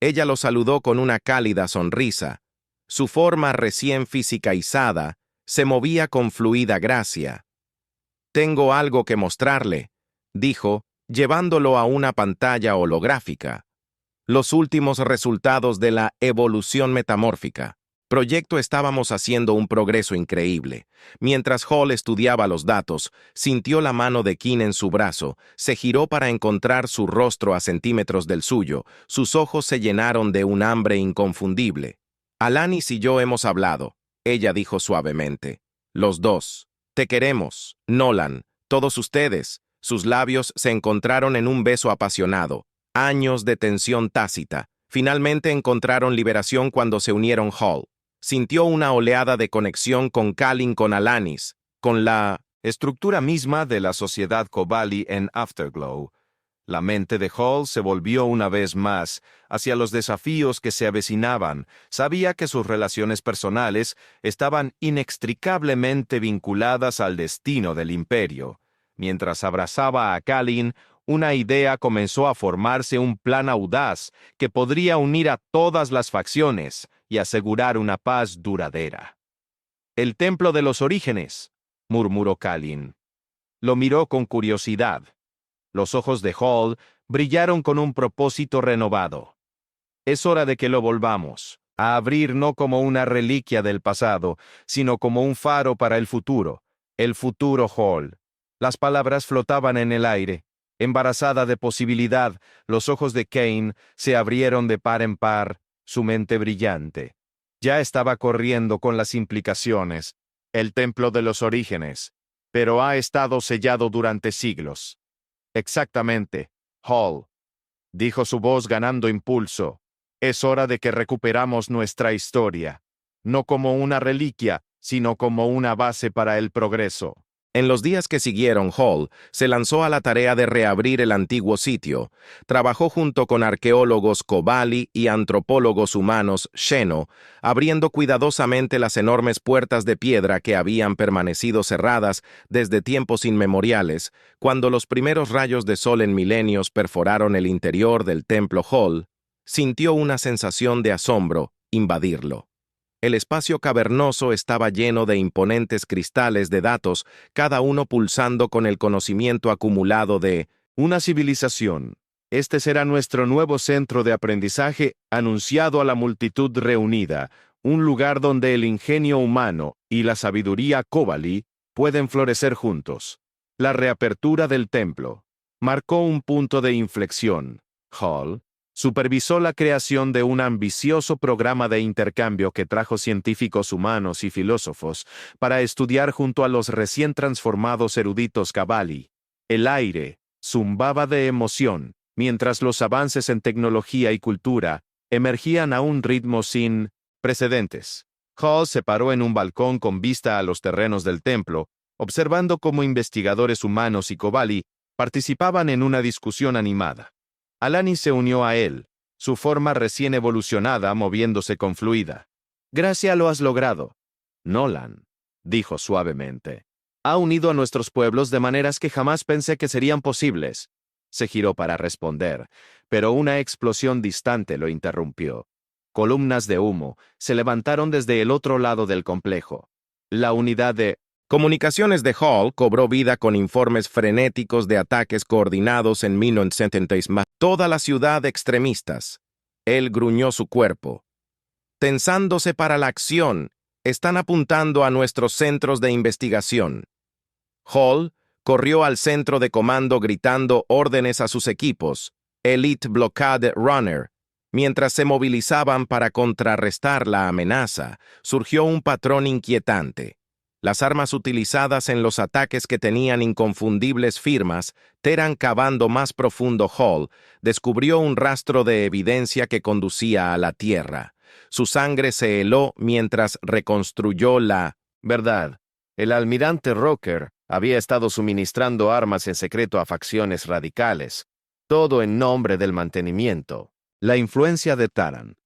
S1: Ella lo saludó con una cálida sonrisa. Su forma recién fisicaizada se movía con fluida gracia. «Tengo algo que mostrarle», dijo, llevándolo a una pantalla holográfica. Los últimos resultados de la evolución metamórfica. Proyecto estábamos haciendo un progreso increíble. Mientras Hall estudiaba los datos, sintió la mano de King en su brazo, se giró para encontrar su rostro a centímetros del suyo, sus ojos se llenaron de un hambre inconfundible. Alanis y yo hemos hablado, ella dijo suavemente. Los dos. Te queremos, Nolan, todos ustedes. Sus labios se encontraron en un beso apasionado. Años de tensión tácita. Finalmente encontraron liberación cuando se unieron Hall. Sintió una oleada de conexión con Kalin, con Alanis, con la
S4: estructura misma de la sociedad Kobali en Afterglow. La mente de Hall se volvió una vez más hacia los desafíos que se avecinaban. Sabía que sus relaciones personales estaban inextricablemente vinculadas al destino del imperio. Mientras abrazaba a Kalin, una idea comenzó a formarse, un plan audaz que podría unir a todas las facciones y asegurar una paz duradera. «El Templo de los Orígenes», murmuró Kalin. Lo miró con curiosidad. Los ojos de Hall brillaron con un propósito renovado. «Es hora de que lo volvamos a abrir no como una reliquia del pasado, sino como un faro para el futuro. El futuro, Hall». Las palabras flotaban en el aire. Embarazada de posibilidad, los ojos de Kane se abrieron de par en par, su mente brillante. Ya estaba corriendo con las implicaciones. El Templo de los Orígenes, pero ha estado sellado durante siglos. Exactamente, Hall, dijo su voz ganando impulso. Es hora de que recuperamos nuestra historia, no como una reliquia, sino como una base para el progreso.
S1: En los días que siguieron, Hall se lanzó a la tarea de reabrir el antiguo sitio. Trabajó junto con arqueólogos Kobali y antropólogos humanos Xeno, abriendo cuidadosamente las enormes puertas de piedra que habían permanecido cerradas desde tiempos inmemoriales, cuando los primeros rayos de sol en milenios perforaron el interior del templo. Hall sintió una sensación de asombro invadirlo. El espacio cavernoso estaba lleno de imponentes cristales de datos, cada uno pulsando con el conocimiento acumulado de
S4: una civilización. Este será nuestro nuevo centro de aprendizaje, anunciado a la multitud reunida, un lugar donde el ingenio humano y la sabiduría Kobali pueden florecer juntos. La reapertura del templo marcó un punto de inflexión. Hall supervisó la creación de un ambicioso programa de intercambio que trajo científicos humanos y filósofos para estudiar junto a los recién transformados eruditos Kobali. El aire zumbaba de emoción, mientras los avances en tecnología y cultura emergían a un ritmo sin precedentes. Hall se paró en un balcón con vista a los terrenos del templo, observando cómo investigadores humanos y Kobali participaban en una discusión animada. Alanis se unió a él, su forma recién evolucionada moviéndose con fluidez. «Gracia, lo has logrado. Nolan», dijo suavemente. «Ha unido a nuestros pueblos de maneras que jamás pensé que serían posibles». Se giró para responder, pero una explosión distante lo interrumpió. Columnas de humo se levantaron desde el otro lado del complejo. La unidad de
S1: comunicaciones de Hall cobró vida con informes frenéticos de ataques coordinados en 1970. Toda la ciudad extremistas. Él gruñó su cuerpo. Tensándose para la acción, están apuntando a nuestros centros de investigación. Hall corrió al centro de comando gritando órdenes a sus equipos, Elite Blockade Runner. Mientras se movilizaban para contrarrestar la amenaza, surgió un patrón inquietante. Las armas utilizadas en los ataques que tenían inconfundibles firmas, Terran cavando más profundo. Hall descubrió un rastro de evidencia que conducía a la Tierra. Su sangre se heló mientras reconstruyó la
S4: verdad. El almirante Roker había estado suministrando armas en secreto a facciones radicales, todo en nombre del mantenimiento. La influencia de Terran.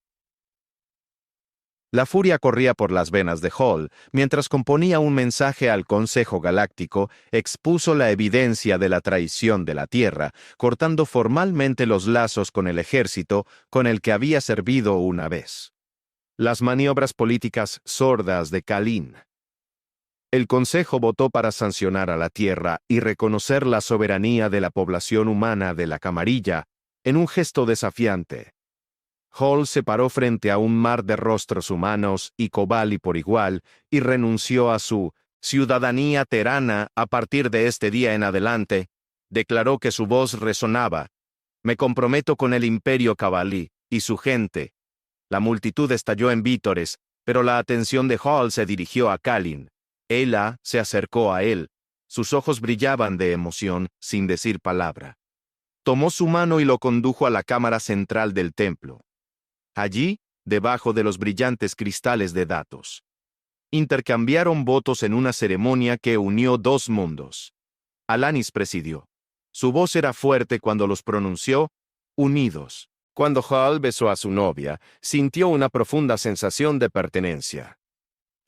S4: La furia corría por las venas de Hall. Mientras componía un mensaje al Consejo Galáctico, expuso la evidencia de la traición de la Tierra, cortando formalmente los lazos con el ejército con el que había servido una vez. Las maniobras políticas sordas de Kalin. El Consejo votó para sancionar a la Tierra y reconocer la soberanía de la población humana de la Camarilla en un gesto desafiante.
S6: Hall se paró frente a un mar de rostros humanos y Kobali por igual y renunció a su ciudadanía terana a partir de este día en adelante. Declaró que su voz resonaba. Me comprometo con el Imperio Kobali y su gente. La multitud estalló en vítores, pero la atención de Hall se dirigió a Kalin. Ella se acercó a él. Sus ojos brillaban de emoción, sin decir palabra. Tomó su mano y lo condujo a la cámara central del templo. Allí, debajo de los brillantes cristales de datos, intercambiaron votos en una ceremonia que unió dos mundos. Alanis presidió. Su voz era fuerte cuando los pronunció, unidos.
S2: Cuando Hall besó a su novia, sintió una profunda sensación de pertenencia.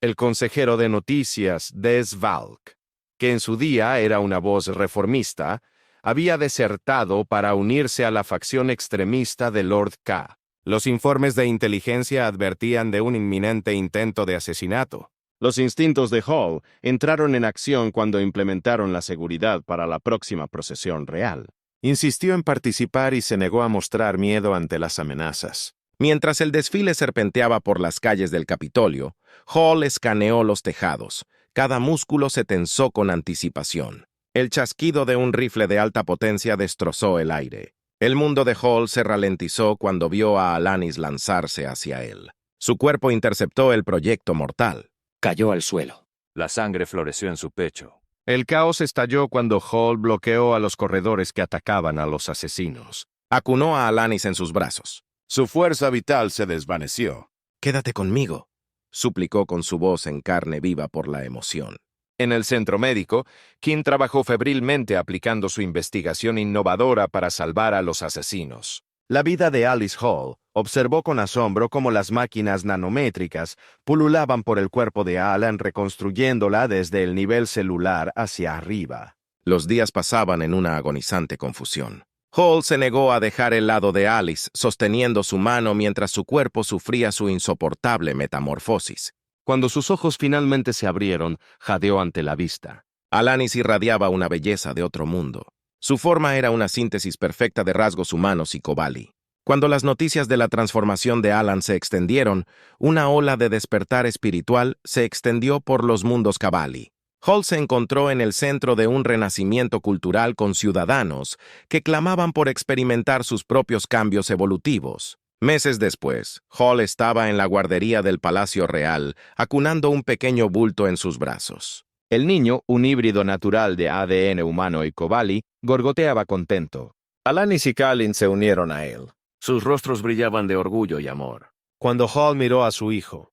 S2: El consejero de noticias, Des Valk, que en su día era una voz reformista, había desertado para unirse a la facción extremista de Lord K. Los informes de inteligencia advertían de un inminente intento de asesinato.
S6: Los instintos de Hall entraron en acción cuando implementaron la seguridad para la próxima procesión real.
S2: Insistió en participar y se negó a mostrar miedo ante las amenazas.
S1: Mientras el desfile serpenteaba por las calles del Capitolio, Hall escaneó los tejados. Cada músculo se tensó con anticipación. El chasquido de un rifle de alta potencia destrozó el aire. El mundo de Hall se ralentizó cuando vio a Alanis lanzarse hacia él. Su cuerpo interceptó el proyecto mortal.
S14: Cayó al suelo.
S10: La sangre floreció en su pecho.
S2: El caos estalló cuando Hall bloqueó a los corredores que atacaban a los asesinos.
S1: Acunó a Alanis en sus brazos.
S3: Su fuerza vital se desvaneció.
S1: «Quédate conmigo», suplicó con su voz en carne viva por la emoción.
S2: En el centro médico, King trabajó febrilmente aplicando su investigación innovadora para salvar a los asesinos. La vida de Alice Hall observó con asombro cómo las máquinas nanométricas pululaban por el cuerpo de Alan reconstruyéndola desde el nivel celular hacia arriba.
S1: Los días pasaban en una agonizante confusión. Hall se negó a dejar el lado de Alice, sosteniendo su mano mientras su cuerpo sufría su insoportable metamorfosis.
S6: Cuando sus ojos finalmente se abrieron, jadeó ante la vista.
S1: Alanis irradiaba una belleza de otro mundo. Su forma era una síntesis perfecta de rasgos humanos y Kobali. Cuando las noticias de la transformación de Alan se extendieron, una ola de despertar espiritual se extendió por los mundos Kobali. Hall se encontró en el centro de un renacimiento cultural con ciudadanos que clamaban por experimentar sus propios cambios evolutivos. Meses después, Hall estaba en la guardería del Palacio Real, acunando un pequeño bulto en sus brazos.
S6: El niño, un híbrido natural de ADN humano y Kobali, gorgoteaba contento.
S2: Alanis y Kalin se unieron a él.
S14: Sus rostros brillaban de orgullo y amor.
S2: Cuando Hall miró a su hijo,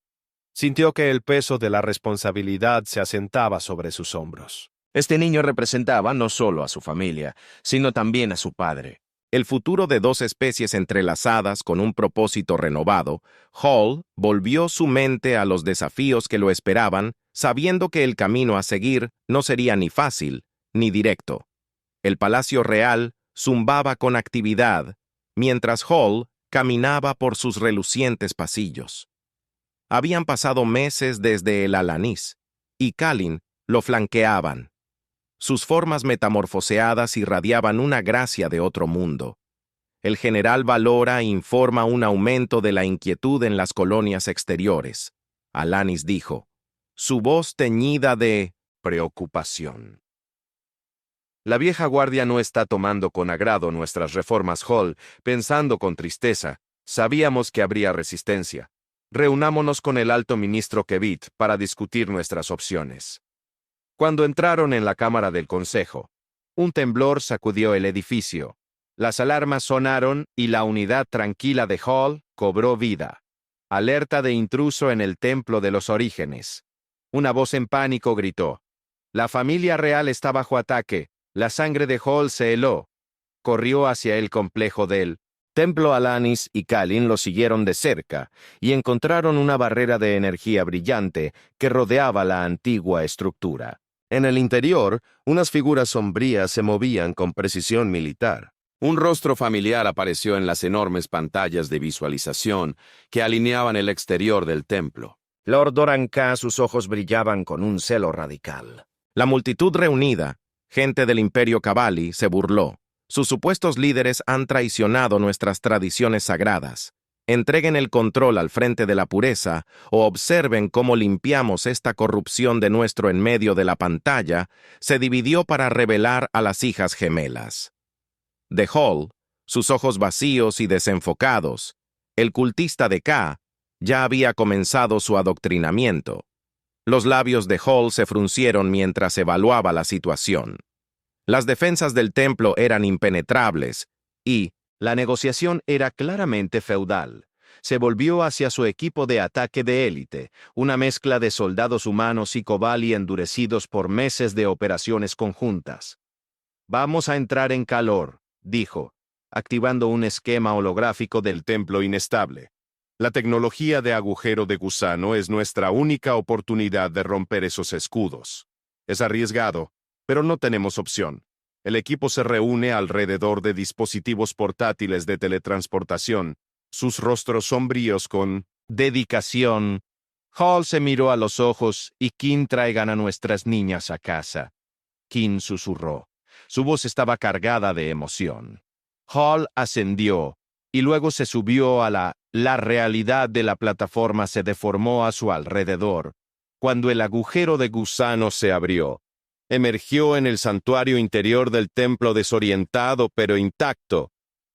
S2: sintió que el peso de la responsabilidad se asentaba sobre sus hombros.
S8: Este niño representaba no solo a su familia, sino también a su padre.
S1: El futuro de dos especies entrelazadas con un propósito renovado, Hall volvió su mente a los desafíos que lo esperaban, sabiendo que el camino a seguir no sería ni fácil ni directo. El Palacio Real zumbaba con actividad, mientras Hall caminaba por sus relucientes pasillos. Habían pasado meses desde el Alanis, y Kalin lo flanqueaban. Sus formas metamorfoseadas irradiaban una gracia de otro mundo. El general valora e informa un aumento de la inquietud en las colonias exteriores. Alanis dijo, su voz teñida de
S2: preocupación. La vieja guardia no está tomando con agrado nuestras reformas, Hall, pensando con tristeza. Sabíamos que habría resistencia. Reunámonos con el alto ministro Kevit para discutir nuestras opciones. Cuando entraron en la cámara del consejo, un temblor sacudió el edificio. Las alarmas sonaron y la unidad tranquila de Hall cobró vida. Alerta de intruso en el templo de los orígenes. Una voz en pánico gritó. La familia real está bajo ataque. La sangre de Hall se heló. Corrió hacia el complejo del templo. Alanis y Kalin lo siguieron de cerca y encontraron una barrera de energía brillante que rodeaba la antigua estructura. En el interior, unas figuras sombrías se movían con precisión militar.
S5: Un rostro familiar apareció en las enormes pantallas de visualización que alineaban el exterior del templo.
S8: Lord Doran K, sus ojos brillaban con un celo radical.
S1: La multitud reunida, gente del Imperio Kobali, se burló. Sus supuestos líderes han traicionado nuestras tradiciones sagradas. entreguen el control al frente de la pureza o observen cómo limpiamos esta corrupción de nuestro en medio de la pantalla, se dividió para revelar a las hijas gemelas. De Hall, sus ojos vacíos y desenfocados, el cultista de Ka ya había comenzado su adoctrinamiento. Los labios de Hall se fruncieron mientras evaluaba la situación. Las defensas del templo eran impenetrables y
S6: la negociación era claramente feudal. Se volvió hacia su equipo de ataque de élite, una mezcla de soldados humanos y Kobali endurecidos por meses de operaciones conjuntas. «Vamos a entrar en calor», dijo, activando un esquema holográfico del templo inestable.
S3: La tecnología de agujero de gusano es nuestra única oportunidad de romper esos escudos. Es arriesgado, pero no tenemos opción. El equipo se reúne alrededor de dispositivos portátiles de teletransportación, sus rostros sombríos con
S6: dedicación. Hall se miró a los ojos y «Kin, traigan a nuestras niñas a casa». Kin susurró. Su voz estaba cargada de emoción. Hall ascendió y luego se subió a la realidad de la plataforma se deformó a su alrededor. Cuando el agujero de gusano se abrió, emergió en el santuario interior del templo desorientado pero intacto.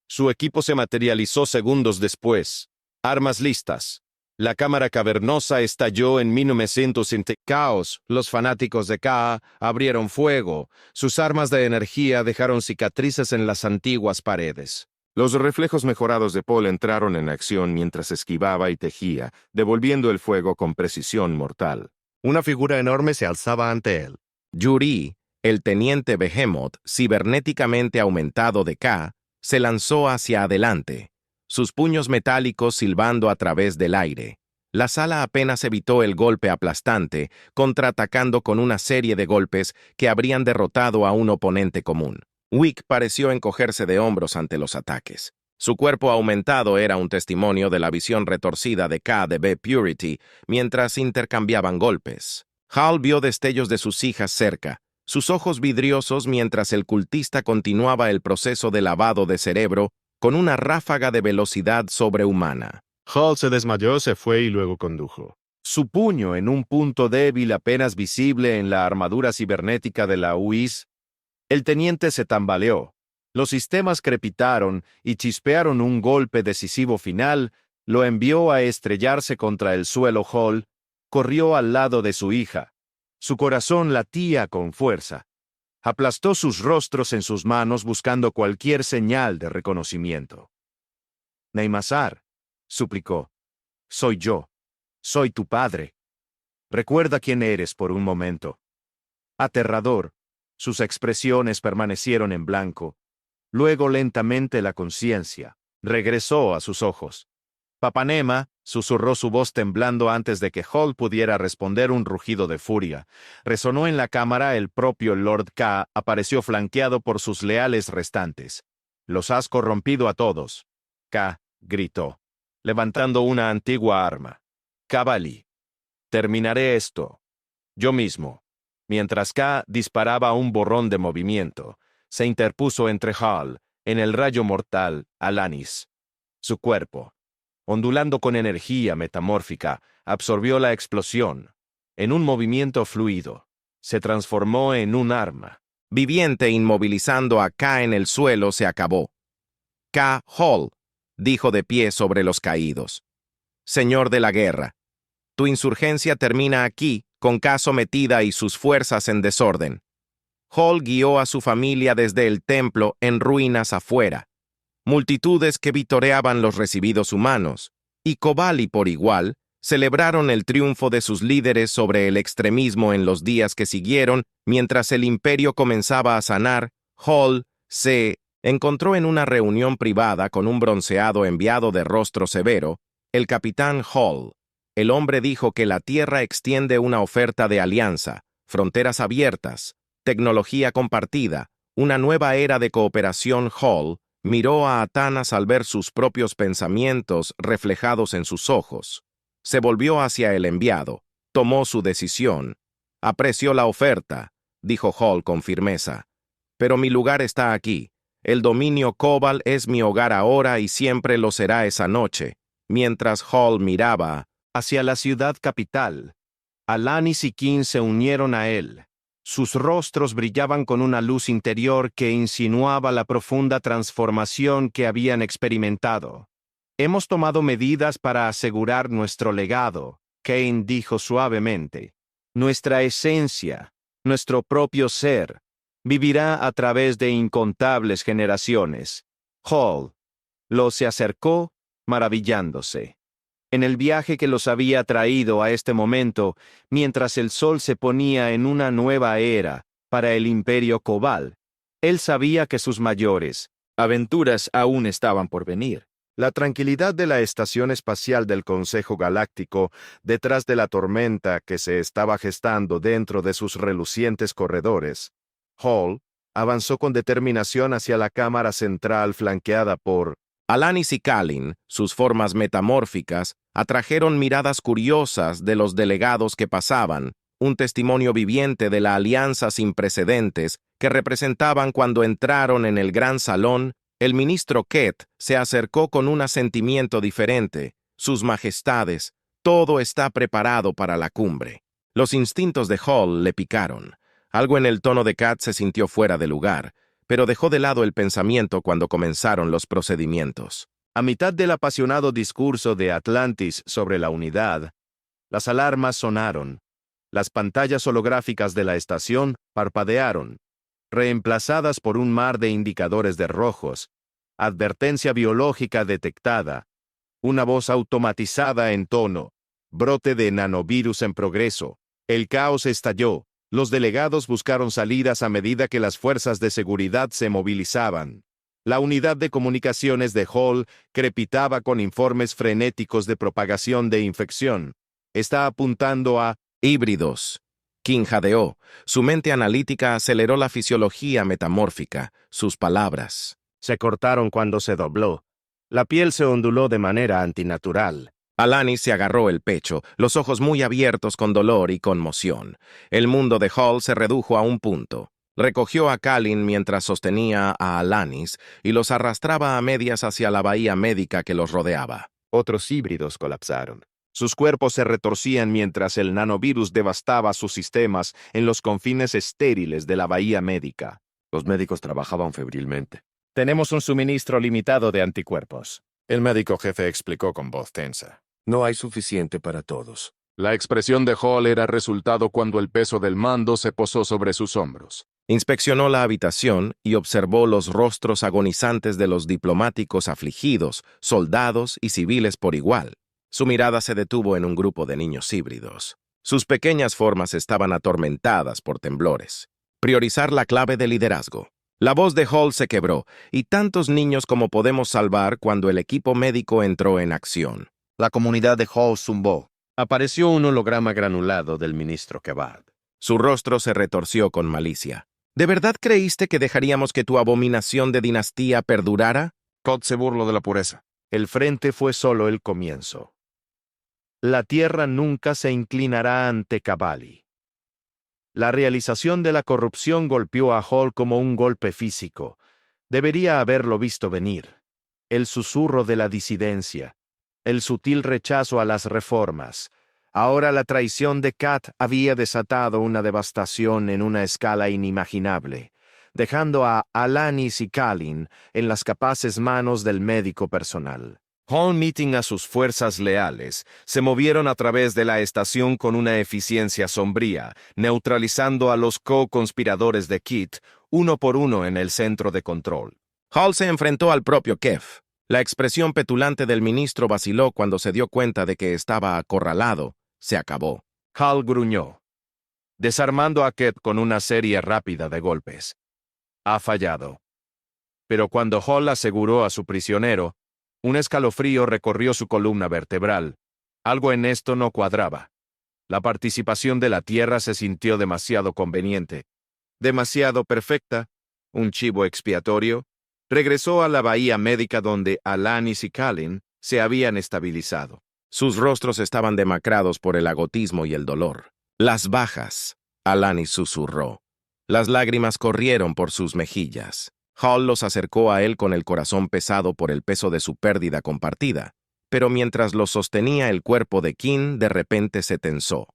S6: Su equipo se materializó segundos después. Armas listas. La cámara cavernosa estalló en 1900. Caos. Los fanáticos de Ka abrieron fuego. Sus armas de energía dejaron cicatrices en las antiguas paredes.
S3: Los reflejos mejorados de Paul entraron en acción mientras esquivaba y tejía, devolviendo el fuego con precisión mortal.
S13: Una figura enorme se alzaba ante él.
S1: Yuri, el teniente Behemoth, cibernéticamente aumentado de Ka, se lanzó hacia adelante, sus puños metálicos silbando a través del aire. La sala apenas evitó el golpe aplastante, contraatacando con una serie de golpes que habrían derrotado a un oponente común. Wick pareció encogerse de hombros ante los ataques. Su cuerpo aumentado era un testimonio de la visión retorcida de Ka de B. Purity mientras intercambiaban golpes. Hall vio destellos de sus hijas cerca, sus ojos vidriosos mientras el cultista continuaba el proceso de lavado de cerebro con una ráfaga de velocidad sobrehumana.
S3: Hall se desmayó, se fue y luego condujo.
S6: Su puño en un punto débil apenas visible en la armadura cibernética de la UIS. El teniente se tambaleó. Los sistemas crepitaron y chispearon un golpe decisivo final, lo envió a estrellarse contra el suelo. Hall corrió al lado de su hija. Su corazón latía con fuerza. Aplastó sus rostros en sus manos buscando cualquier señal de reconocimiento. «Neymasar», suplicó. «Soy yo. Soy tu padre. Recuerda quién eres por un momento». Aterrador, sus expresiones permanecieron en blanco. Luego lentamente la conciencia regresó a sus ojos. «Papanema», susurró su voz temblando antes de que Hall pudiera responder un rugido de furia. Resonó en la cámara. El propio Lord Ka apareció flanqueado por sus leales restantes. «Los has corrompido a todos», Ka gritó, levantando una antigua arma. «Kobali. Terminaré esto. Yo mismo». Mientras Ka disparaba un borrón de movimiento, se interpuso entre Hall, en el rayo mortal, Alanis. Su cuerpo, ondulando con energía metamórfica, absorbió la explosión. En un movimiento fluido, se transformó en un arma.
S1: Viviente inmovilizando a Ka en el suelo se acabó. Ka Hall, dijo de pie sobre los caídos. «Señor de la guerra, tu insurgencia termina aquí, con Ka sometida y sus fuerzas en desorden». Hall guió a su familia desde el templo en ruinas afuera. Multitudes que vitoreaban los recibidos humanos, y Kobali por igual, celebraron el triunfo de sus líderes sobre el extremismo en los días que siguieron. Mientras el imperio comenzaba a sanar, Hall se encontró en una reunión privada con un bronceado enviado de rostro severo, el capitán Hall. El hombre dijo que la Tierra extiende una oferta de alianza, fronteras abiertas, tecnología compartida, una nueva era de cooperación. Hall miró a Atanas al ver sus propios pensamientos reflejados en sus ojos. Se volvió hacia el enviado, tomó su decisión. «Aprecio la oferta», dijo Hall con firmeza. «Pero mi lugar está aquí. El dominio Kobal es mi hogar ahora y siempre lo será esa noche. Mientras Hall miraba
S6: hacia la ciudad capital, Alanis y King se unieron a él. Sus rostros brillaban con una luz interior que insinuaba la profunda transformación que habían experimentado. Hemos tomado medidas para asegurar nuestro legado, Kane dijo suavemente. Nuestra esencia, nuestro propio ser, vivirá a través de incontables generaciones. Hall se acercó, maravillándose. En el viaje que los había traído a este momento, mientras el sol se ponía en una nueva era para el Imperio Cobal, él sabía que sus mayores
S15: aventuras aún estaban por venir.
S3: La tranquilidad de la estación espacial del Consejo Galáctico, detrás de la tormenta que se estaba gestando dentro de sus relucientes corredores. Hall avanzó con determinación hacia la cámara central flanqueada por
S1: Alanis y Kalin, sus formas metamórficas, atrajeron miradas curiosas de los delegados que pasaban, un testimonio viviente de la alianza sin precedentes que representaban cuando entraron en el gran salón. El ministro Ket se acercó con un asentimiento diferente. Sus majestades, todo está preparado para la cumbre. Los instintos de Hall le picaron. Algo en el tono de Kat se sintió fuera de lugar, pero dejó de lado el pensamiento cuando comenzaron los procedimientos.
S6: A mitad del apasionado discurso de Atlantis sobre la unidad, las alarmas sonaron. Las pantallas holográficas de la estación parpadearon, reemplazadas por un mar de indicadores de rojos, advertencia biológica detectada, una voz automatizada en tono, brote de nanovirus en progreso. El caos estalló. Los delegados buscaron salidas a medida que las fuerzas de seguridad se movilizaban. La unidad de comunicaciones de Hall crepitaba con informes frenéticos de propagación de infección. Está apuntando a
S1: híbridos. King jadeó. Su mente analítica aceleró la fisiología metamórfica, sus palabras.
S6: Se cortaron cuando se dobló. La piel se onduló de manera antinatural.
S1: Alanis se agarró el pecho, los ojos muy abiertos con dolor y conmoción. El mundo de Hall se redujo a un punto. Recogió a Kalin mientras sostenía a Alanis y los arrastraba a medias hacia la bahía médica que los rodeaba.
S6: Otros híbridos colapsaron. Sus cuerpos se retorcían mientras el nanovirus devastaba sus sistemas en los confines estériles de la bahía médica.
S10: Los médicos trabajaban febrilmente.
S15: Tenemos un suministro limitado de anticuerpos.
S5: El médico jefe explicó con voz tensa.
S10: No hay suficiente para todos.
S3: La expresión de Hall era resultado cuando el peso del mando se posó sobre sus hombros.
S1: Inspeccionó la habitación y observó los rostros agonizantes de los diplomáticos afligidos, soldados y civiles por igual. Su mirada se detuvo en un grupo de niños híbridos. Sus pequeñas formas estaban atormentadas por temblores. Priorizar la clave de liderazgo. La voz de Hall se quebró, y tantos niños como podemos salvar cuando el equipo médico entró en acción.
S8: La comunidad de Hall zumbó.
S6: Apareció un holograma granulado del ministro Kebab.
S1: Su rostro se retorció con malicia. ¿De verdad creíste que dejaríamos que tu abominación de dinastía perdurara?
S13: Todd se burló de la pureza.
S6: El frente fue solo el comienzo. La tierra nunca se inclinará ante Kabali. La realización de la corrupción golpeó a Hall como un golpe físico. Debería haberlo visto venir. El susurro de la disidencia. El sutil rechazo a las reformas. Ahora la traición de Kat había desatado una devastación en una escala inimaginable, dejando a Alanis y Kalin en las capaces manos del médico personal.
S2: Hall meeting a sus fuerzas leales, se movieron a través de la estación con una eficiencia sombría, neutralizando a los co-conspiradores de Kit, uno por uno en el centro de control.
S1: Hall se enfrentó al propio Kef. La expresión petulante del ministro vaciló cuando se dio cuenta de que estaba acorralado. Se acabó.
S6: Hall gruñó, desarmando a Ket con una serie rápida de golpes. Ha fallado. Pero cuando Hall aseguró a su prisionero, un escalofrío recorrió su columna vertebral. Algo en esto no cuadraba. La participación de la Tierra se sintió demasiado conveniente, demasiado perfecta, un chivo expiatorio. Regresó a la bahía médica donde Alanis y Kalin se habían estabilizado.
S1: Sus rostros estaban demacrados por el agotismo y el dolor. Las bajas, Alanis susurró. Las lágrimas corrieron por sus mejillas. Hall los acercó a él con el corazón pesado por el peso de su pérdida compartida. pero mientras lo sostenía el cuerpo de King de repente se tensó.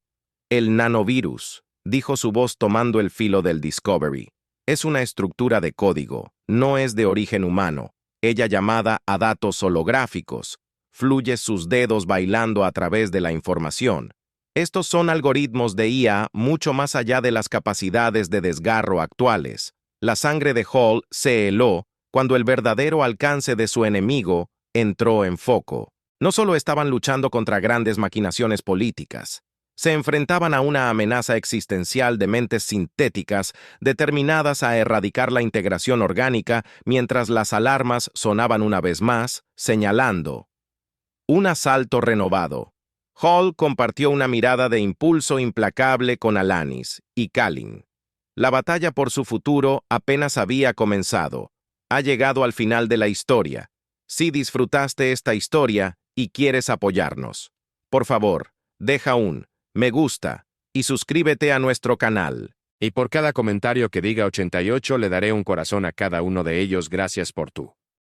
S1: El nanovirus, dijo su voz tomando el filo del Discovery. Es una estructura de código, no es de origen humano. Ella llamada a datos holográficos. Fluye sus dedos bailando a través de la información. Estos son algoritmos de IA mucho más allá de las capacidades de desgarro actuales. La sangre de Hall se heló cuando el verdadero alcance de su enemigo entró en foco. No solo estaban luchando contra grandes maquinaciones políticas, se enfrentaban a una amenaza existencial de mentes sintéticas determinadas a erradicar la integración orgánica mientras las alarmas sonaban una vez más, señalando un asalto renovado. Hall compartió una mirada de impulso implacable con Alanis y Kalin. La batalla por su futuro apenas había comenzado. Ha llegado al final de la historia. Si disfrutaste esta historia y quieres apoyarnos, por favor, deja un me gusta y suscríbete a nuestro canal.
S6: Y por cada comentario que diga 88 le daré un corazón a cada uno de ellos. Gracias por tu